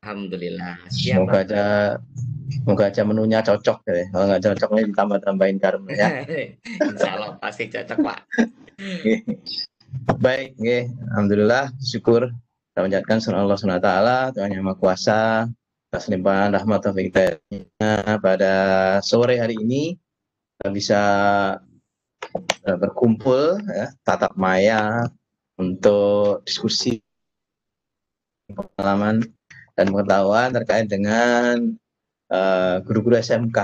Alhamdulillah. Siap, Semoga Pak. aja semoga aja menunya cocok ya. Kalau nggak cocoknya ditambah-tambahin garam ya. Insya Allah pasti cocok, Pak. Baik, nggih. Alhamdulillah, syukur kita menjadikan surah Allah SWT, Tuhan Yang Maha Kuasa, atas limpahan rahmat taufik hidayahnya pada sore hari ini kita bisa berkumpul ya, tatap maya untuk diskusi pengalaman dan pengetahuan terkait dengan guru-guru SMK.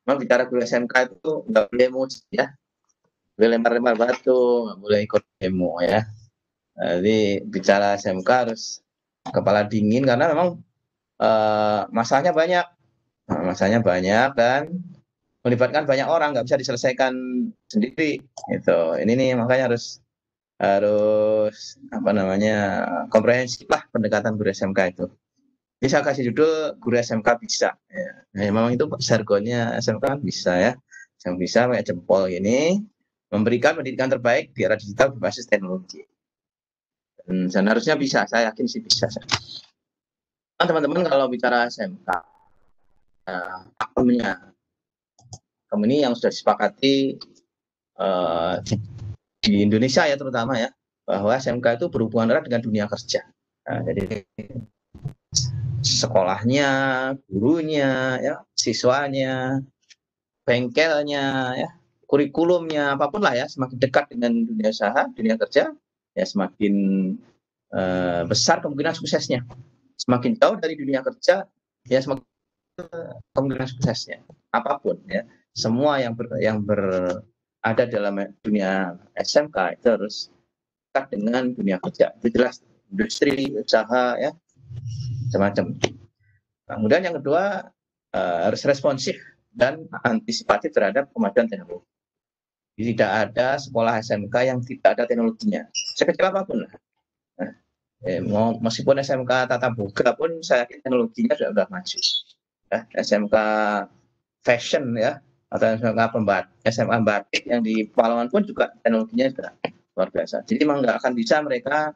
Memang bicara guru SMK itu nggak boleh emosi ya, boleh lempar-lempar batu, nggak boleh ikut demo ya. Jadi bicara SMK harus kepala dingin karena memang masalahnya banyak. Nah, masalahnya banyak dan melibatkan banyak orang, nggak bisa diselesaikan sendiri. Gitu. Ini nih makanya harus harus apa namanya komprehensif lah pendekatan guru SMK itu. Bisa kasih judul guru SMK bisa. Ya. Nah, memang itu jargonnya SMK kan bisa ya, yang bisa kayak jempol ini memberikan pendidikan terbaik di era digital berbasis teknologi. Dan harusnya bisa, saya yakin sih bisa. Nah, teman-teman kalau bicara SMK, akumnya, ini yang sudah disepakati di Indonesia ya terutama ya, bahwa SMK itu berhubungan erat dengan dunia kerja. Nah, jadi sekolahnya, gurunya, ya, siswanya, bengkelnya, ya, kurikulumnya, apapun lah ya, semakin dekat dengan dunia usaha, dunia kerja, ya semakin besar kemungkinan suksesnya. Semakin jauh dari dunia kerja, ya semakin kemungkinan suksesnya. Apapun ya, semua yang berada dalam dunia SMK itu harus dekat dengan dunia kerja. Itu jelas industri, usaha, ya, macam-macam. Kemudian yang kedua harus responsif dan antisipatif terhadap kemajuan teknologi. Tidak ada sekolah SMK yang tidak ada teknologinya. Sekecil apapun. Nah, meskipun SMK Tata Boga pun saya yakin teknologinya sudah maju. Ya, SMK fashion ya atau SMA batik yang di Pekalongan pun juga teknologinya sudah luar biasa. Jadi memang nggak akan bisa mereka,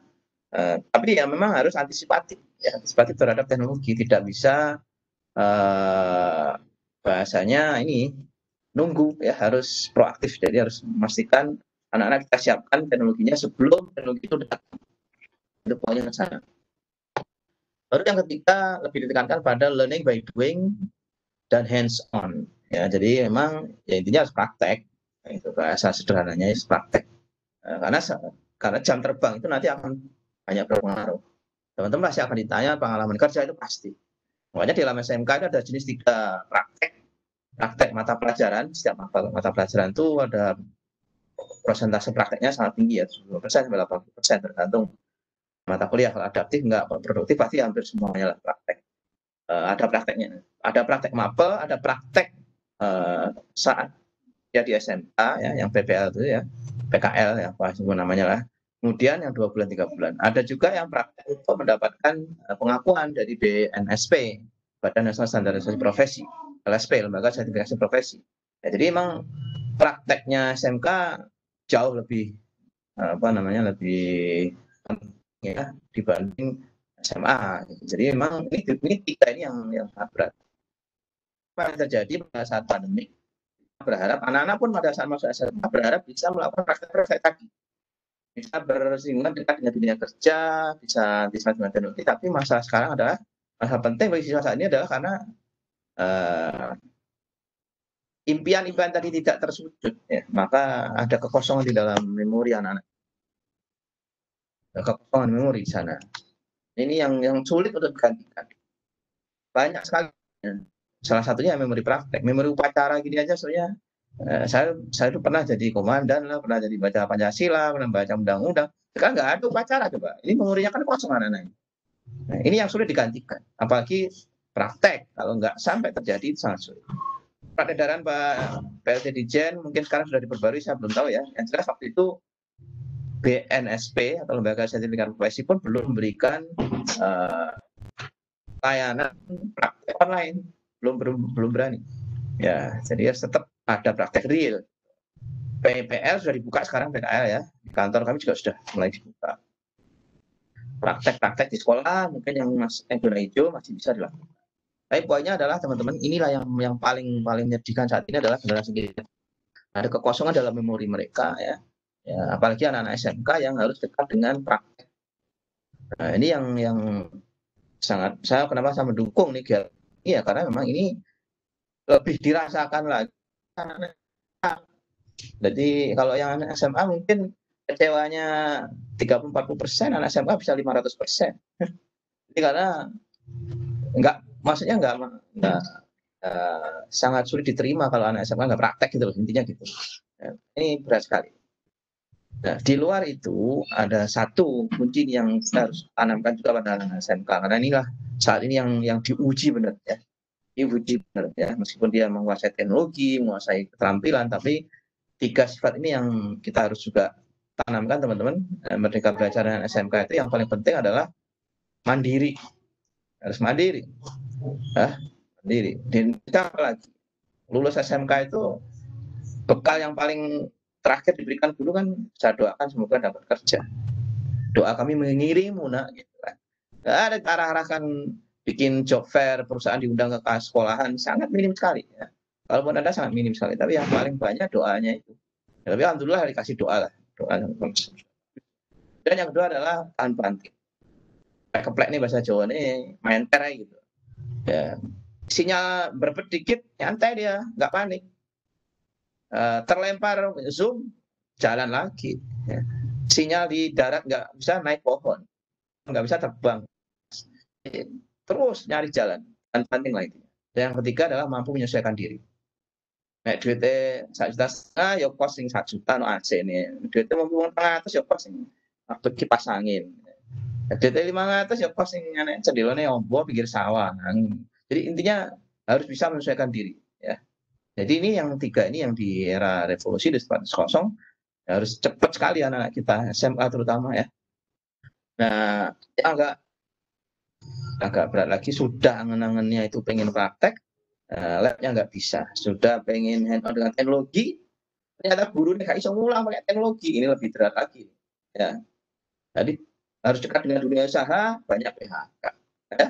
tapi ya memang harus antisipatif, ya, antisipatif terhadap teknologi. Tidak bisa bahasanya ini nunggu ya, harus proaktif. Jadi harus memastikan anak-anak kita siapkan teknologinya sebelum teknologi itu datang. Itu poinnya ke sana. Baru yang ketiga lebih ditekankan pada learning by doing dan hands on. Ya, jadi memang ya intinya harus praktek. Itu bahasa sederhananya harus praktek. Karena jam terbang itu nanti akan banyak berpengaruh. Teman-teman pasti akan ditanya pengalaman kerja itu pasti. Makanya di dalam SMK itu ada jenis 3 praktek. Praktek mata pelajaran, setiap mata pelajaran itu ada persentase prakteknya sangat tinggi ya, 70% sampai 80% tergantung mata kuliah. Kalau adaptif enggak, kalau produktif pasti hampir semuanya lah praktek. Ada prakteknya. Ada praktek mapel, ada praktek saat ya di SMA ya, yang PPL itu ya, PKL ya, apa semua namanya lah. Kemudian yang 2 bulan 3 bulan. Ada juga yang praktek untuk mendapatkan pengakuan dari BNSP, Badan Nasional Standarisasi Profesi, LSP, Lembaga Sertifikasi Profesi. Ya, jadi memang prakteknya SMK jauh lebih apa namanya lebih ya dibanding SMA. Jadi memang ini 3 ini yang berat. Apa yang terjadi pada saat pandemi, berharap anak-anak pun pada saat masuk SMA berharap bisa melakukan praktek-praktek tadi, bisa bersinggungan dekat dengan dunia kerja, bisa dengan teknologi. Tapi masalah sekarang adalah masalah penting bagi siswa saat ini adalah karena uh, impian-impian tadi tidak tersujud, ya, maka ada kekosongan di dalam memori anak-anak, ada kekosongan memori di sana. Ini yang sulit untuk digantikan. Banyak sekali. Salah satunya memori praktek, memori upacara gini aja soalnya. Saya itu pernah jadi komandan lah, pernah jadi baca Pancasila, pernah baca undang-undang. Sekarang nggak ada upacara coba. Ini memorinya kan kosong anak-anak. Nah, ini yang sulit digantikan. Apalagi praktek, kalau nggak sampai terjadi itu sangat sulit. Peredaran Pak PLT Dijen mungkin sekarang sudah diperbarui, saya belum tahu ya. Yang jelas waktu itu BNSP atau Lembaga Sertifikasi Profesi pun belum memberikan layanan praktek online, belum berani. Ya, jadi harus tetap ada praktek real. PPL sudah dibuka sekarang, PKL ya. Di kantor kami juga sudah mulai dibuka. praktek-praktek di sekolah mungkin yang zona hijau masih bisa dilakukan. Tapi poinnya adalah teman-teman, inilah yang paling menyedihkan saat ini adalah generasi kita. Ada kekosongan dalam memori mereka ya. Ya, apalagi anak-anak SMK yang harus dekat dengan praktek. Nah, ini yang sangat kenapa saya mendukung nih ya, karena memang ini lebih dirasakan lagi. Jadi kalau yang anak SMA mungkin kecewanya 30-40%, anak SMA bisa 500%. Jadi karena maksudnya sangat sulit diterima kalau anak SMA nggak praktek gitu loh, intinya gitu. Nah, ini berat sekali. Nah, di luar itu ada satu kunci yang kita harus tanamkan juga pada anak SMK, karena inilah saat ini yang diuji benar ya. Diuji benar ya, meskipun dia menguasai teknologi, menguasai keterampilan, tapi 3 sifat ini yang kita harus juga tanamkan teman-teman. Merdeka Belajar dan SMK itu yang paling penting adalah mandiri. Harus mandiri. Mandiri. Dan kita apalagi lulus SMK itu bekal yang paling terakhir diberikan guru kan, saya doakan semoga dapat kerja. Doa kami mengiringimu nak, gitu kan. Nggak ada arah-arahkan bikin job fair, perusahaan diundang ke sekolahan, sangat minim sekali ya. Kalaupun ada sangat minim sekali, tapi yang paling banyak doanya itu. Ya, tapi alhamdulillah dikasih doa lah. Dan yang kedua adalah tahan banting. Keplek nih bahasa Jawa nih, main terai gitu. Ya. Sinyal berpet dikit, nyantai dia, nggak panik. Terlempar Zoom, jalan lagi. Ya. Sinyal di darat nggak bisa naik pohon, nggak bisa terbang. Terus nyari jalan, tahan banting lagi. Dan yang ketiga adalah mampu menyesuaikan diri. Nek duitnya 1,5 juta, ya kos 1 juta no AC nih. Duitnya mampu 400 ya kos waktu kipas angin. Duitnya 500 ya kos yang cendilone ombo pinggir sawah. Jadi intinya harus bisa menyesuaikan diri ya. Jadi ini yang 3 ini yang di era revolusi di 4.0 harus cepat sekali anak-anak kita SMA terutama ya. Nah, agak berat lagi, sudah angen-angennya itu pengen praktek, labnya nggak bisa. Sudah pengen hand on dengan teknologi, ternyata gurunya nggak bisa ngulang pakai teknologi, ini lebih berat lagi ya. Jadi harus dekat dengan dunia usaha, banyak PHK ya.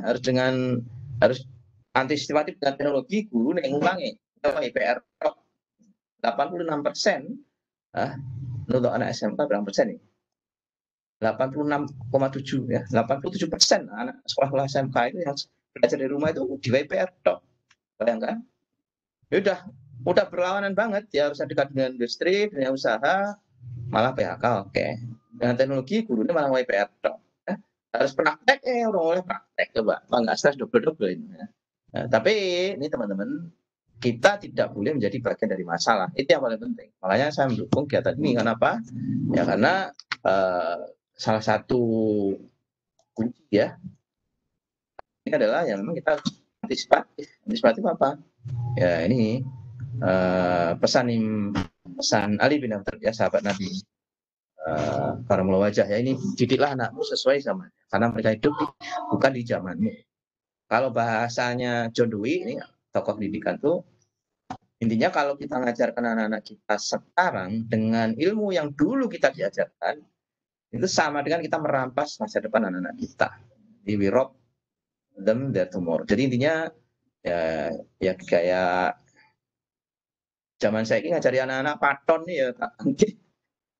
Harus antisipatif dengan teknologi, guru yang ngulangi IPR 86% untuk anak SMK berapa persen nih? 86,7 ya, 87% anak sekolah SMK itu yang belajar di rumah itu di WPR dok. Bayangkan, ya udah berlawanan banget ya, harus dekat dengan industri, dunia usaha, malah PHK oke. Dengan teknologi gurunya malah WPR dok. Harus praktek udah mulai praktek coba, nggak stres double ini. Nah, tapi ini teman-teman, kita tidak boleh menjadi bagian dari masalah. Itu yang paling penting. Makanya saya mendukung kegiatan ini. Kenapa? Ya karena salah satu kunci ya ini adalah yang memang kita antisipatif apa ya, ini pesan Ali bin Abi Thalib ya, sahabat Nabi, karamullah wajah ya, ini didiklah anakmu sesuai zaman karena mereka hidup bukan di zamanmu. Kalau bahasanya John Dewey ini tokoh pendidikan tuh, intinya kalau kita mengajarkan anak-anak kita sekarang dengan ilmu yang dulu kita diajarkan, itu sama dengan kita merampas masa depan anak-anak kita. We rob them their tomorrow. Jadi intinya ya kayak zaman saya ini ngajari anak-anak paton nih ya,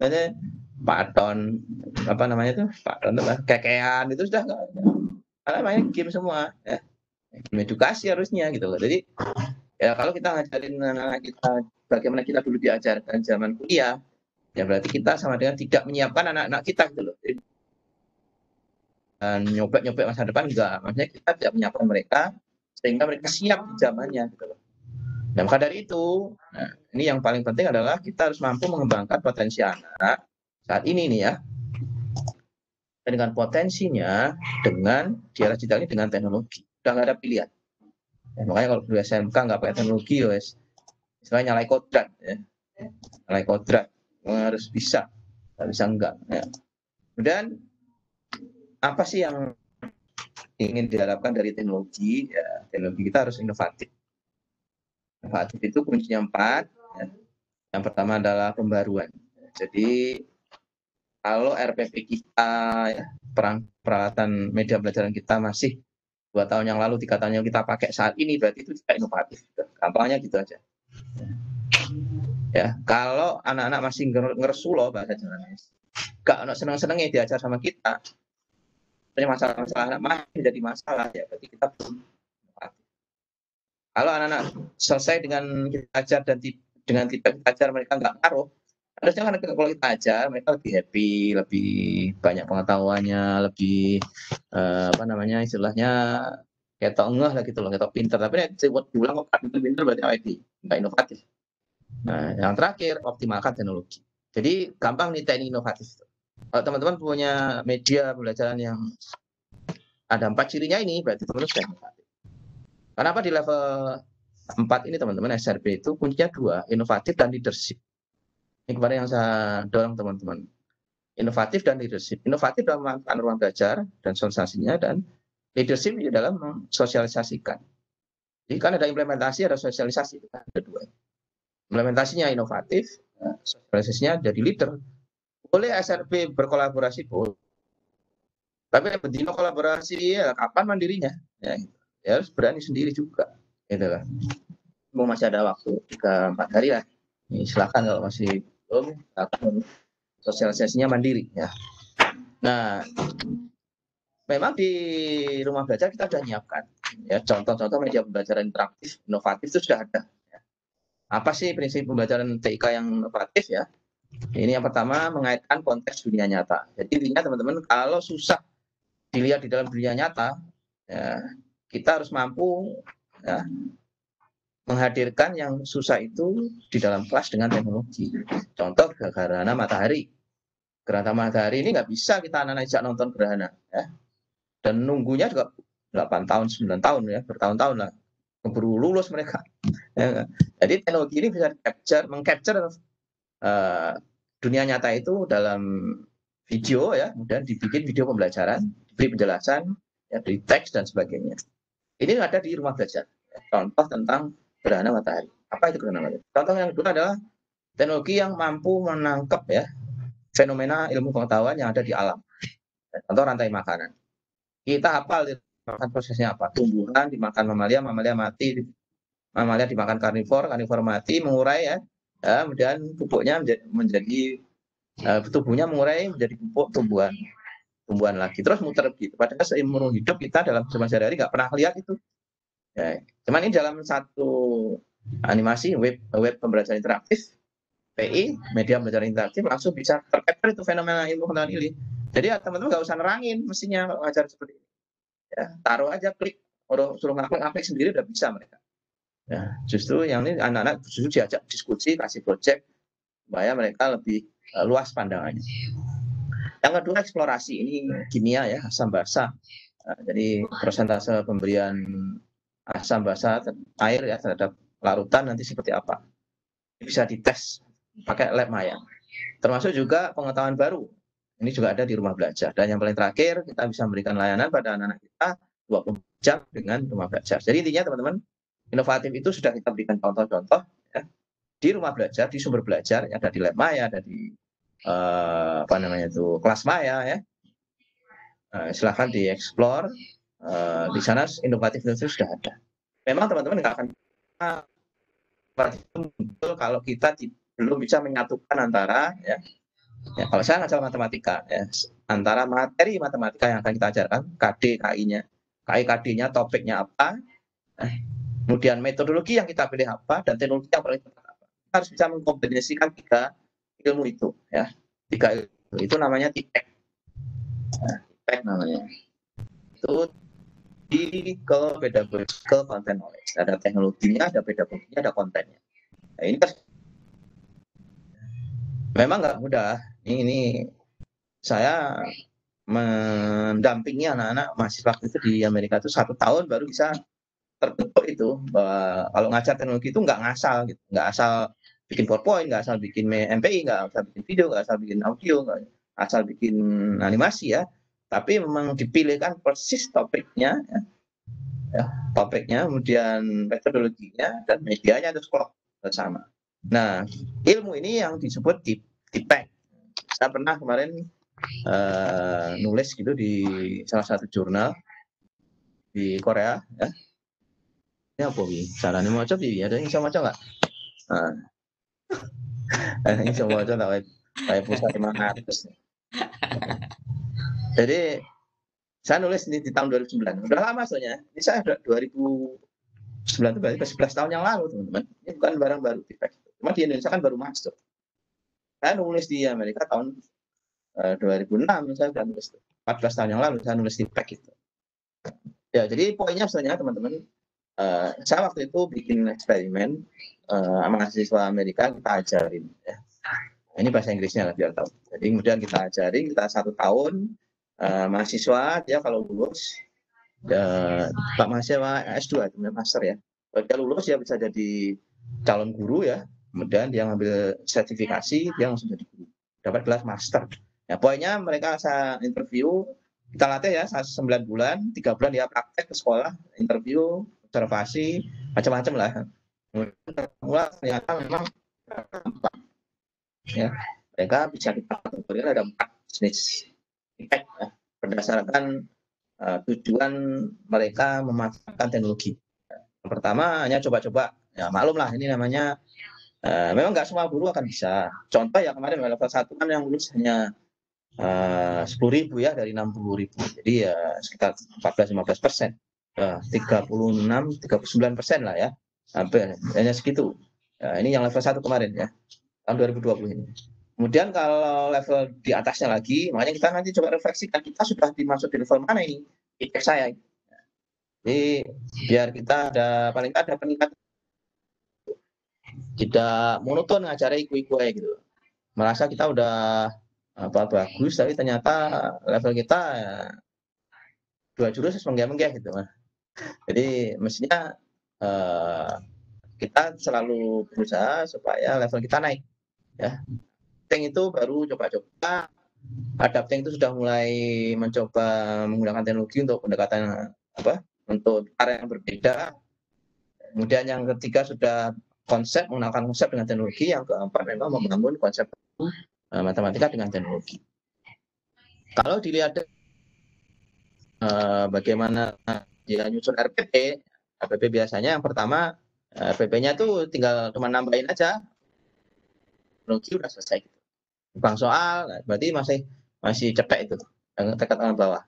namanya paton apa namanya tuh, paton tuh kekean itu sudah karena main game semua ya. Game edukasi harusnya gitu loh. Jadi ya kalau kita ngajarin anak-anak kita bagaimana kita dulu diajarkan zaman kuliah, ya berarti kita sama dengan tidak menyiapkan anak-anak kita gitu loh. Dan nyobek masa depan enggak, maksudnya kita tidak menyiapkan mereka sehingga mereka siap di zamannya gitu loh. Dan maka dari itu, nah, ini yang paling penting adalah kita harus mampu mengembangkan potensi anak saat ini nih ya, dan dengan potensinya dengan di era digital ini dengan teknologi, udah nggak ada pilihan ya. Makanya kalau di SMK nggak pakai teknologi ya istilahnya nyalai kodrat ya, nyalai kodrat harus bisa, nggak bisa enggak ya. Kemudian apa sih yang ingin diharapkan dari teknologi ya, teknologi kita harus inovatif. Inovatif itu kuncinya 4 ya. Yang pertama adalah pembaruan. Jadi Kalau RPP kita ya, peralatan media pelajaran kita masih 2 tahun yang lalu, 3 tahun yang kita pakai saat ini, berarti itu tidak inovatif. Gampangnya gitu aja. Ya, kalau anak-anak masih ngeresu loh bahasa Jawa, gak ono seneng-senengnya diajar sama kita, punya masalah-masalah masih jadi masalah ya, berarti kita belum inovatif. Kalau anak-anak selesai dengan kita ajar dan dengan tidak kita ajar mereka nggak ngaruh, harusnya kan kalau kita ajar mereka lebih happy, lebih banyak pengetahuannya, lebih apa namanya istilahnya kayak tau ngeh lah gitu loh, kayak tau pinter. Tapi nek buat diulang kok pinter berarti awake nggak inovatif. Nah, yang terakhir optimalkan teknologi. Jadi gampang nih teknik inovatif. Kalau teman-teman punya media pembelajaran yang ada 4 cirinya ini, berarti teman-teman sudah inovatif. Kenapa di level 4 ini teman-teman SRP itu kuncinya 2, inovatif dan leadership. Ini kemarin yang saya dorong teman-teman. Inovatif dan leadership. Inovatif dalam melakukan ruang belajar dan sosialisasinya, dan leadership di dalam mensosialisasikan. Jadi kan ada implementasi, ada sosialisasi, ada 2. Implementasinya inovatif, sosialisasinya jadi leader. Boleh SRP berkolaborasi, boleh. Tapi bendino kolaborasi ya kapan mandirinya? Ya, ya harus berani sendiri juga. Gitu kan. Mau masih ada waktu 3-4 hari lah. Silakan kalau masih belum, akan sosialisasinya mandiri ya. Nah, memang di rumah belajar kita sudah menyiapkan ya contoh-contoh media pembelajaran interaktif inovatif itu sudah ada. Apa sih prinsip pembelajaran TIK yang inovatif ya? Ini yang pertama, mengaitkan konteks dunia nyata. Jadi intinya teman-teman, kalau susah dilihat di dalam dunia nyata, ya, kita harus mampu ya, menghadirkan yang susah itu di dalam kelas dengan teknologi. Contoh gerhana matahari. Gerhana matahari ini nggak bisa kita anak-anak ajak nonton gerhana. Ya. Dan nunggunya juga 8 tahun, 9 tahun ya, bertahun-tahun lah. Keburu lulus mereka. Ya. Jadi teknologi ini bisa mengcapture dunia nyata itu dalam video ya, kemudian dibikin video pembelajaran, diberi penjelasan, ya, diberi teks dan sebagainya. Ini ada di rumah belajar. Contoh tentang gerhana matahari. Apa itu gerhana matahari? Contoh yang kedua adalah teknologi yang mampu menangkap ya fenomena ilmu pengetahuan yang ada di alam. Contoh rantai makanan. Kita hafal makan prosesnya apa? Tumbuhan dimakan mamalia, mamalia mati, mamalia dimakan karnivor, karnivor mati, mengurai ya. Kemudian pupuknya menjadi tubuhnya mengurai menjadi pupuk tumbuhan lagi, terus muter begitu. Padahal seumur hidup kita dalam sehari-hari nggak pernah lihat itu. Ya, cuman ini dalam satu animasi web pembelajaran interaktif, PI, media pembelajaran interaktif, langsung bisa tercapture itu fenomena ilmu pengetahuan ini. Jadi ya, teman-teman nggak usah nerangin mestinya kalau ngajar seperti ini. Ya, taruh aja, klik, suruh ngaplik sendiri udah bisa mereka. Ya, justru yang ini anak-anak justru diajak diskusi, kasih project supaya mereka lebih luas pandangannya. Yang kedua eksplorasi, ini kimia ya, asam basa. Jadi persentase pemberian asam basa air ya terhadap larutan nanti seperti apa. Bisa dites pakai lab maya. Termasuk juga pengetahuan baru. Ini juga ada di rumah belajar. Dan yang paling terakhir, kita bisa memberikan layanan pada anak-anak kita 20 jam dengan rumah belajar. Jadi intinya teman-teman, inovatif itu sudah kita berikan contoh-contoh ya, di rumah belajar, di sumber belajar, ada di lab maya, ada di apa namanya itu kelas maya ya. Silahkan dieksplor. Di sana inovatif itu sudah ada. Memang teman-teman nggak akan muncul kalau kita belum bisa menyatukan antara ya kalau saya ngajar matematika ya, antara materi matematika yang akan kita ajarkan, KD, KI-nya, KD-nya, topiknya apa, kemudian metodologi yang kita pilih apa, dan teknologi yang paling tepat apa. Kita harus bisa mengkombinasikan 3 ilmu itu ya. 3 ilmu itu namanya TIPEK. Nah, TIPEK namanya. Itu Theoretical, pedagogical, content knowledge. Ada teknologinya, ada pedagoginya, ada kontennya. Nah, ini kan memang nggak mudah. Ini saya mendampingi anak-anak mahasiswa itu di Amerika itu 1 tahun baru bisa terbentuk itu bahwa kalau ngajar teknologi itu nggak ngasal gitu, nggak asal bikin PowerPoint, nggak asal bikin MPI, nggak asal bikin video, nggak asal bikin audio, nggak asal bikin animasi ya, tapi memang dipilihkan persis topiknya ya, topiknya, kemudian metodologinya dan medianya itu klop bersama. Nah, ilmu ini yang disebut TIPEK. Saya pernah kemarin nulis gitu di salah satu jurnal di Korea ya. Ini apa wi? Caranya mau coba ada yang bisa maca nggak? Nah, ada yang bisa maca nggak? Kayak pulsa 500. Jadi saya nulis ini di tahun 2009. Udah lama soalnya. Ini saya udah 2009 itu berarti 11 tahun yang lalu teman-teman. Ini bukan barang baru Tipek. Cuma di Indonesia kan baru masuk. Saya nulis di Amerika tahun 2006 saya sudah nulis 14 tahun yang lalu saya nulis Tipek itu. Ya jadi poinnya sebenarnya teman-teman, saya waktu itu bikin eksperimen mahasiswa Amerika kita ajarin ya. Ini bahasa Inggrisnya lah biar tahu. Jadi kemudian kita ajarin, kita 1 tahun mahasiswa dia kalau lulus Pak mahasiswa S2 master ya. Kalau dia lulus ya bisa jadi calon guru ya. Kemudian dia ngambil sertifikasi, dia langsung jadi guru. Dapat gelar master. Ya, poinnya mereka saya interview, kita latih ya 9 bulan, 3 bulan dia praktek ke sekolah, interview, observasi, macam-macam lah. Mulai ternyata memang ya, mereka bisa kita kategorikan ada 4 jenis impact ya, berdasarkan tujuan mereka memanfaatkan teknologi. Yang pertama hanya coba-coba, ya maklum lah ini namanya memang nggak semua guru akan bisa. Contoh ya kemarin level 1 kan yang lulus hanya 10.000 ya dari 60.000. Jadi ya sekitar 14-15%. 36-39% lah ya. Hampir hanya segitu. Ya, ini yang level 1 kemarin ya. Tahun 2020 ini. Kemudian kalau level di atasnya lagi, makanya kita nanti coba refleksikan kita sudah dimasuk di level mana ini IPK saya. Jadi biar kita ada paling ada peningkatan, tidak monoton ngajari iku-iku gitu. Merasa kita udah bagus, tapi ternyata level kita ya, 2 jurus menggeh-menggeh gitu. Jadi mestinya kita selalu berusaha supaya level kita naik ya. Adapting itu baru coba-coba. Adapting itu sudah mulai mencoba menggunakan teknologi untuk pendekatan untuk area yang berbeda. Kemudian yang ketiga sudah menggunakan konsep dengan teknologi. Yang keempat memang membangun konsep matematika dengan teknologi. Kalau dilihat bagaimana dia nyusun RPP biasanya yang pertama RPP-nya tuh tinggal cuma nambahin aja. Teknologi udah selesai gitu. Bang soal, berarti masih cetek itu, yang tekanan bawah.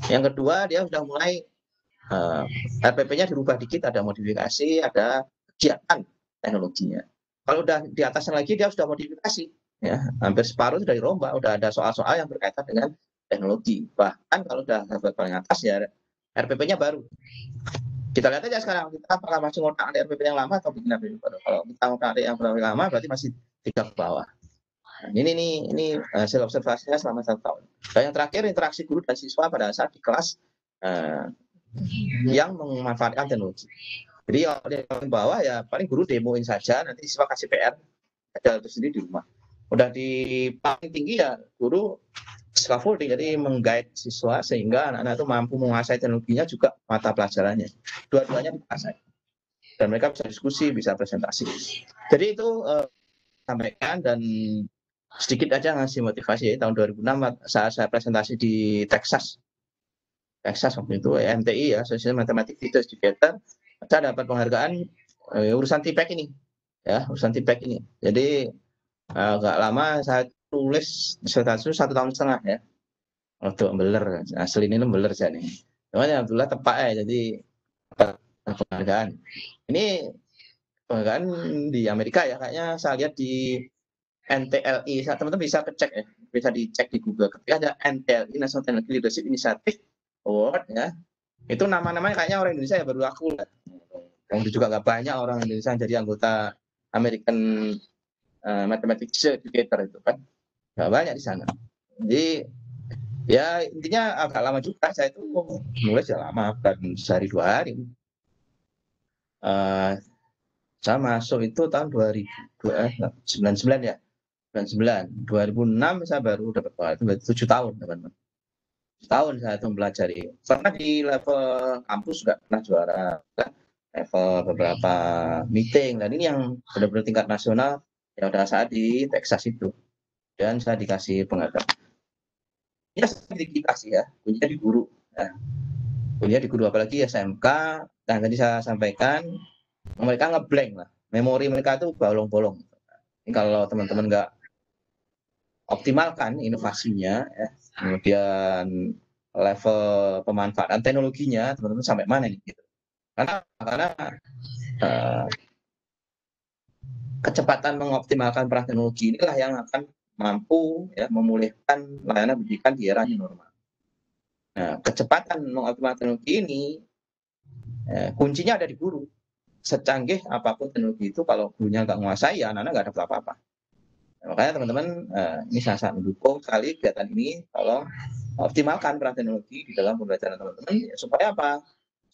Yang kedua dia sudah mulai RPP-nya dirubah dikit, ada modifikasi, ada kegiatan teknologinya. Kalau udah di atasnya lagi dia sudah modifikasi, ya hampir separuh sudah dirombak, udah ada soal-soal yang berkaitan dengan teknologi. Bahkan kalau udah level paling atas ya RPP-nya baru. Kita lihat aja sekarang kita apakah masih ngotak RPP yang lama atau bikin RPP baru. Kalau kita ngotak yang lama berarti masih 3 ke bawah. Nah, ini hasil observasinya selama 1 tahun. Dan yang terakhir interaksi guru dan siswa pada saat di kelas yang memanfaatkan teknologi. Jadi yang di bawah ya paling guru demoin saja, nanti siswa kasih PR ada itu sendiri di rumah. Udah di paling tinggi ya guru scaffolding, jadi mengguide siswa sehingga anak-anak itu mampu menguasai teknologinya juga mata pelajarannya. Dua-duanya dikuasai. Dan mereka bisa diskusi, bisa presentasi. Jadi itu sampaikan dan sedikit aja ngasih motivasi ya. Tahun 2006 saat saya presentasi di Texas waktu itu MTI ya, Social Mathematics Teacher Educator, saya dapat penghargaan urusan Tipek ini ya, jadi agak lama saya tulis disertasi 1,5 tahun ya untuk beler, asli ini beler saya nih, cuman alhamdulillah tepat ya, jadi penghargaan ini penghargaan di Amerika ya, kayaknya saya lihat di NTLI, teman-teman bisa cek ya, bisa dicek di Google. Ketika ada NTLI National Technology Leadership Initiative Award ya, itu nama-namanya kayaknya orang Indonesia ya, baru aku lihat. Yang juga nggak banyak orang Indonesia yang jadi anggota American Mathematics Educator itu kan, nggak banyak di sana. Jadi ya intinya agak lama juga saya itu nulis ya lama, bukan sehari 2 hari. Saya masuk itu tahun 2099 ya. 2006 saya baru dapat itu 7 tahun teman-teman. 7 tahun saya itu mempelajari. Pernah di level kampus juga pernah juara, level beberapa meeting, dan ini yang benar-benar tingkat nasional ya udah saat di Texas itu. dan saya dikasih penghargaan. Ya seperti kita sih ya, kuliah di guru. Nah, kuliah di guru apalagi SMK, yang tadi saya sampaikan, mereka ngeblank lah. Memori mereka itu bolong-bolong. Ini kalau teman-teman nggak optimalkan inovasinya, ya, kemudian level pemanfaatan teknologinya, teman-teman sampai mana nih? Gitu. Karena kecepatan mengoptimalkan peran teknologi inilah yang akan mampu ya memulihkan layanan pendidikan di era new normal. Nah, kecepatan mengoptimalkan teknologi ini kuncinya ada di guru. Secanggih apapun teknologi itu, kalau gurunya nggak menguasai, ya anak-anak nggak dapat apa-apa. Nah, makanya teman-teman, ini sangat mendukung sekali kegiatan ini. Tolong optimalkan peran teknologi di dalam pembelajaran teman-teman, ya, supaya apa?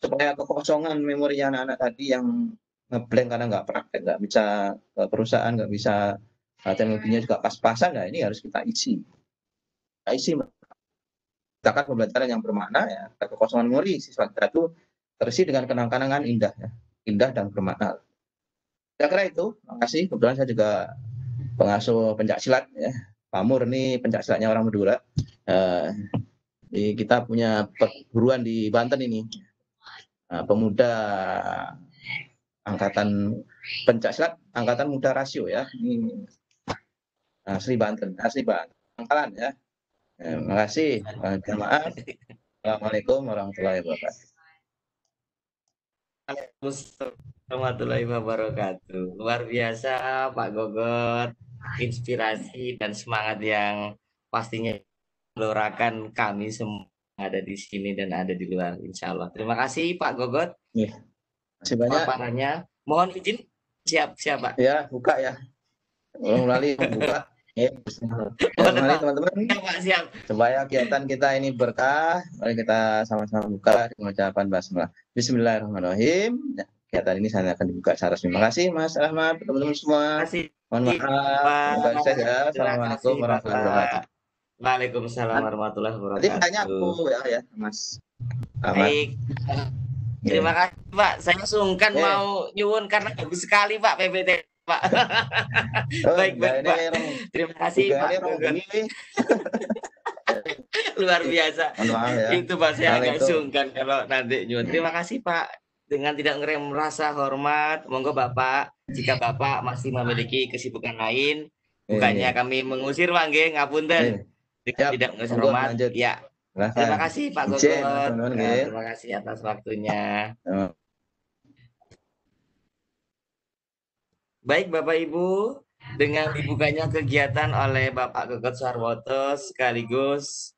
Supaya kekosongan memori anak-anak tadi yang ngeblank karena nggak praktek, nggak bisa perusahaan, nggak bisa teknologinya juga pas-pasan, nah ini harus kita isi. Kita isi, ciptakan pembelajaran yang bermakna, ya, kekosongan memori siswa kita itu terisi dengan kenang-kenangan indah, ya, indah dan bermakna. Saya kira itu, terima kasih. Kebetulan saya juga pengasuh pencaksilat, ya. Pak Mur ini pencaksilatnya orang Madura. Kita punya perguruan di Banten ini, pemuda angkatan pencaksilat, angkatan muda rasio ya. Ini asli Banten, Bangkalan ya. Terima kasih. Jamaah. Assalamualaikum warahmatullahi wabarakatuh. Warahmatullahi wabarakatuh. Luar biasa Pak Gogot, inspirasi dan semangat yang pastinya melorakan kami semua ada di sini dan ada di luar, insya Allah. Terima kasih Pak Gogot. Terima kasih banyak. Paparannya. Mohon izin siap Pak. Ya, buka ya. Melalui buka. Ya, mari teman-teman, siap. Supaya kegiatan kita ini berkah, mari kita sama-sama buka dengan ucapan basmalah. Bismillahirrahmanirrahim. Nah, kegiatan ini saya akan dibuka secara resmi. Terima kasih Mas Ahmad, teman-teman semua. Mohon maaf. Semoga sukses ya. Assalamualaikum warahmatullahi wabarakatuh. Waalaikumsalam warahmatullahi wabarakatuh. Nanti tanya aku ya, Mas Ahmad. Baik. Terima kasih Pak. Saya sungkan mau nyuwun karena bagus sekali Pak PPT Pak. Baik Pak. Terima kasih Pak. Luar biasa. Ya. Itu Pak, saya agak sungkan kalau nanti nyuwun. Terima kasih Pak. Dengan tidak merasa hormat, monggo Bapak, jika Bapak masih memiliki kesibukan lain, bukannya kami mengusir Pak nggih, ngapunten. Tidak merasa hormat. Ya. Terima kasih Pak Gogot. Terima kasih atas waktunya. Baik Bapak Ibu, dengan dibukanya kegiatan oleh Bapak Gogot Sarwoto sekaligus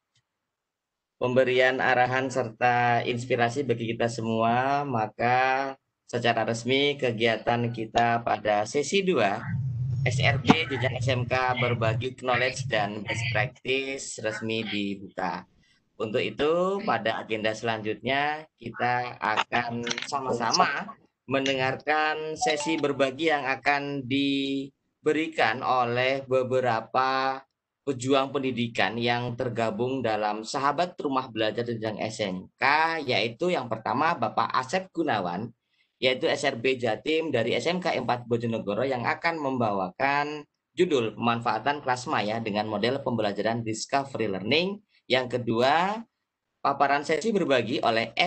pemberian arahan serta inspirasi bagi kita semua, maka secara resmi kegiatan kita pada sesi 2 SRB Jenjang SMK Berbagi Knowledge dan Best Practice resmi dibuka. Untuk itu pada agenda selanjutnya kita akan sama-sama mendengarkan sesi berbagi yang akan diberikan oleh beberapa pejuang pendidikan yang tergabung dalam Sahabat Rumah Belajar Jenjang SMK, yaitu yang pertama Bapak Asep Gunawan, yaitu SRB Jatim dari SMK 4 Bojonegoro yang akan membawakan judul pemanfaatan kelas maya dengan model pembelajaran discovery learning. Yang kedua, paparan sesi berbagi oleh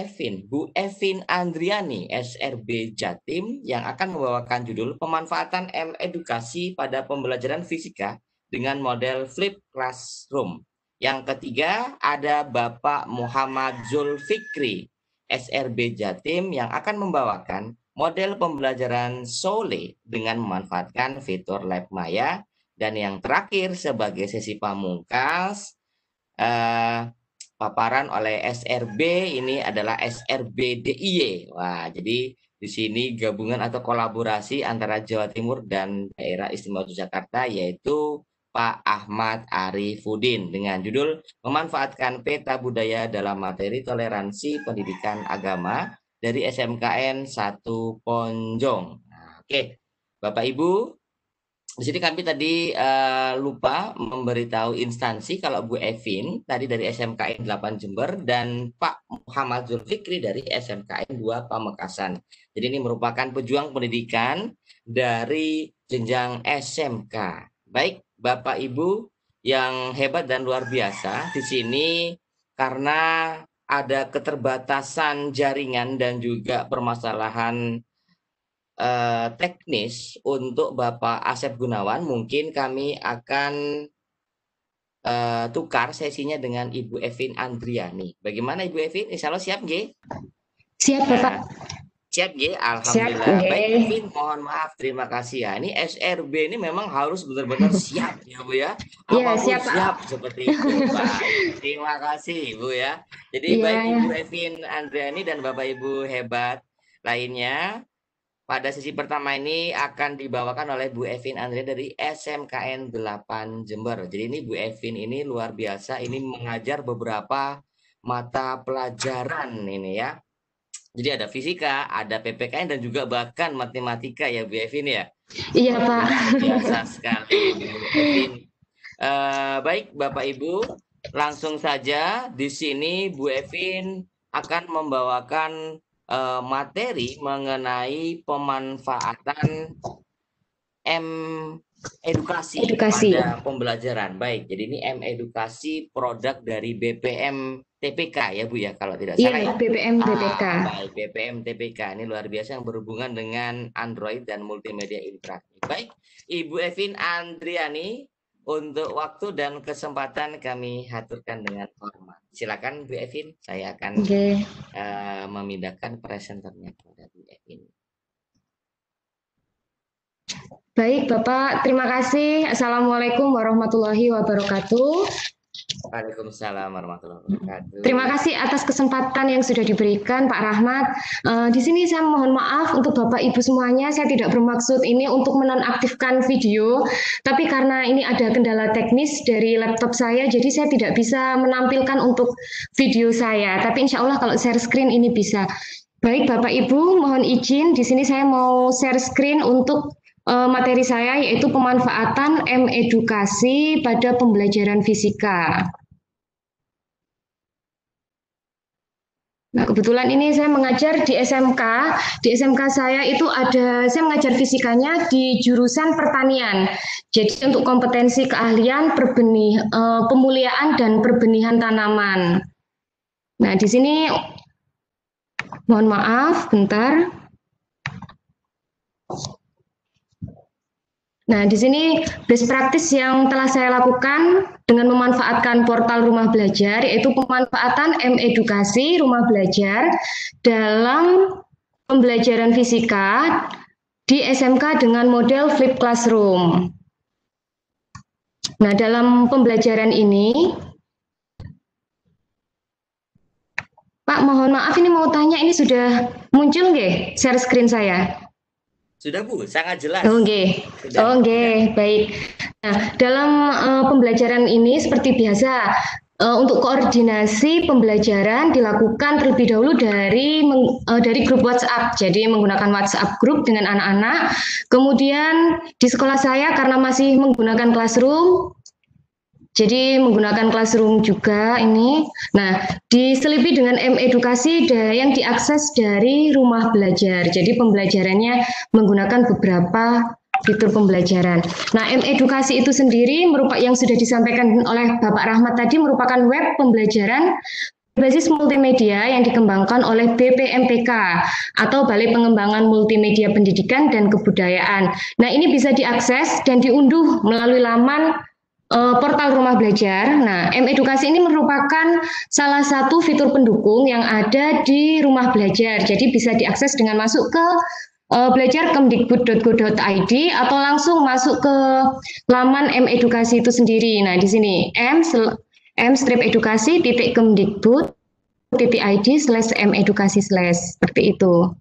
Bu Evin Andriani, SRB Jatim, yang akan membawakan judul pemanfaatan edukasi pada pembelajaran fisika dengan model flip classroom. Yang ketiga, ada Bapak Muhammad Zulfikri, SRB Jatim, yang akan membawakan model pembelajaran Sole dengan memanfaatkan fitur Lab Maya. Dan yang terakhir sebagai sesi pamungkas, paparan oleh SRB ini adalah SRB DIY. Wah, jadi di sini gabungan atau kolaborasi antara Jawa Timur dan Daerah Istimewa Yogyakarta, yaitu Pak Ahmad Arifudin dengan judul memanfaatkan peta budaya dalam materi toleransi pendidikan agama dari SMKN 1 Ponjong. Nah, oke, Bapak Ibu, di sini kami tadi lupa memberitahu instansi kalau Bu Evin tadi dari SMKN 8 Jember dan Pak Muhammad Zulfikri dari SMKN 2 Pamekasan. Jadi ini merupakan pejuang pendidikan dari jenjang SMK. Baik, Bapak Ibu, yang hebat dan luar biasa di sini karena ada keterbatasan jaringan dan juga permasalahan teknis untuk Bapak Asep Gunawan. Mungkin kami akan tukar sesinya dengan Ibu Evin Andriani. Bagaimana Ibu Evin? Insya Allah siap, G? Siap, Bapak. Siap, G? Siap, Alhamdulillah. G. Baik, Evin, mohon maaf, terima kasih ya. Ini SRB ini memang harus benar-benar siap ya, Bu ya. Iya, Apapun siap, Pak. siap seperti itu. Baik, terima kasih, Bu ya. Jadi Iya, baik ya. Ibu Evin Andriani dan Bapak Ibu hebat lainnya, pada sesi pertama ini akan dibawakan oleh Bu Evin Andriani dari SMKN 8 Jember. Jadi ini Bu Evin ini luar biasa, ini mengajar beberapa mata pelajaran ini ya. Jadi ada fisika, ada PPKN dan juga bahkan matematika ya Bu Evin ya. Iya, Pak. Luar biasa sekali Bu Evin. Baik Bapak Ibu, langsung saja di sini Bu Evin akan membawakan materi mengenai pemanfaatan edukasi pada pembelajaran. Baik, jadi ini edukasi produk dari BPM TPK ya Bu ya, kalau tidak salah ya. BPM TPK. Baik, BPM TPK ini luar biasa yang berhubungan dengan Android dan multimedia interaktif. Baik, Ibu Evin Andriani, untuk waktu dan kesempatan kami haturkan dengan hormat. Silakan Bu Evin, saya akan memindahkan presenternya kepada Bu Evin. Baik Bapak, terima kasih. Assalamualaikum warahmatullahi wabarakatuh. Waalaikumsalam warahmatullahi wabarakatuh. Terima kasih atas kesempatan yang sudah diberikan Pak Rahmat. Di sini saya mohon maaf untuk Bapak Ibu semuanya, saya tidak bermaksud ini untuk menonaktifkan video, tapi karena ini ada kendala teknis dari laptop saya, jadi saya tidak bisa menampilkan untuk video saya. Tapi insya Allah kalau share screen ini bisa. Baik Bapak Ibu, mohon izin di sini saya mau share screen untuk materi saya, yaitu pemanfaatan edukasi pada pembelajaran fisika. Nah, kebetulan ini saya mengajar di SMK. Di SMK saya itu saya mengajar fisikanya di jurusan pertanian. Jadi untuk kompetensi keahlian pemuliaan dan perbenihan tanaman. Nah, di sini mohon maaf, bentar. Nah, di sini best practice yang telah saya lakukan dengan memanfaatkan portal Rumah Belajar, yaitu pemanfaatan edukasi Rumah Belajar dalam pembelajaran fisika di SMK dengan model flip classroom. Nah, dalam pembelajaran ini, Pak, mohon maaf ini mau tanya, ini sudah muncul nggih share screen saya? Sudah Bu, sangat jelas. Oke, baik. Nah, dalam pembelajaran ini seperti biasa, untuk koordinasi pembelajaran dilakukan terlebih dahulu dari grup WhatsApp. Jadi menggunakan WhatsApp grup dengan anak-anak. Kemudian di sekolah saya karena masih menggunakan Classroom, jadi menggunakan Classroom juga ini. Nah, diselipi dengan edukasi yang diakses dari Rumah Belajar. Jadi pembelajarannya menggunakan beberapa fitur pembelajaran. Nah, edukasi itu sendiri yang sudah disampaikan oleh Bapak Rahmat tadi merupakan web pembelajaran berbasis multimedia yang dikembangkan oleh BPMPK atau Balai Pengembangan Multimedia Pendidikan dan Kebudayaan. Nah, ini bisa diakses dan diunduh melalui laman portal Rumah Belajar. Nah, edukasi ini merupakan salah satu fitur pendukung yang ada di Rumah Belajar. Jadi bisa diakses dengan masuk ke belajar.kemdikbud.go.id atau langsung masuk ke laman edukasi itu sendiri. Nah, di sini m-edukasi.id/medukasi/ seperti itu.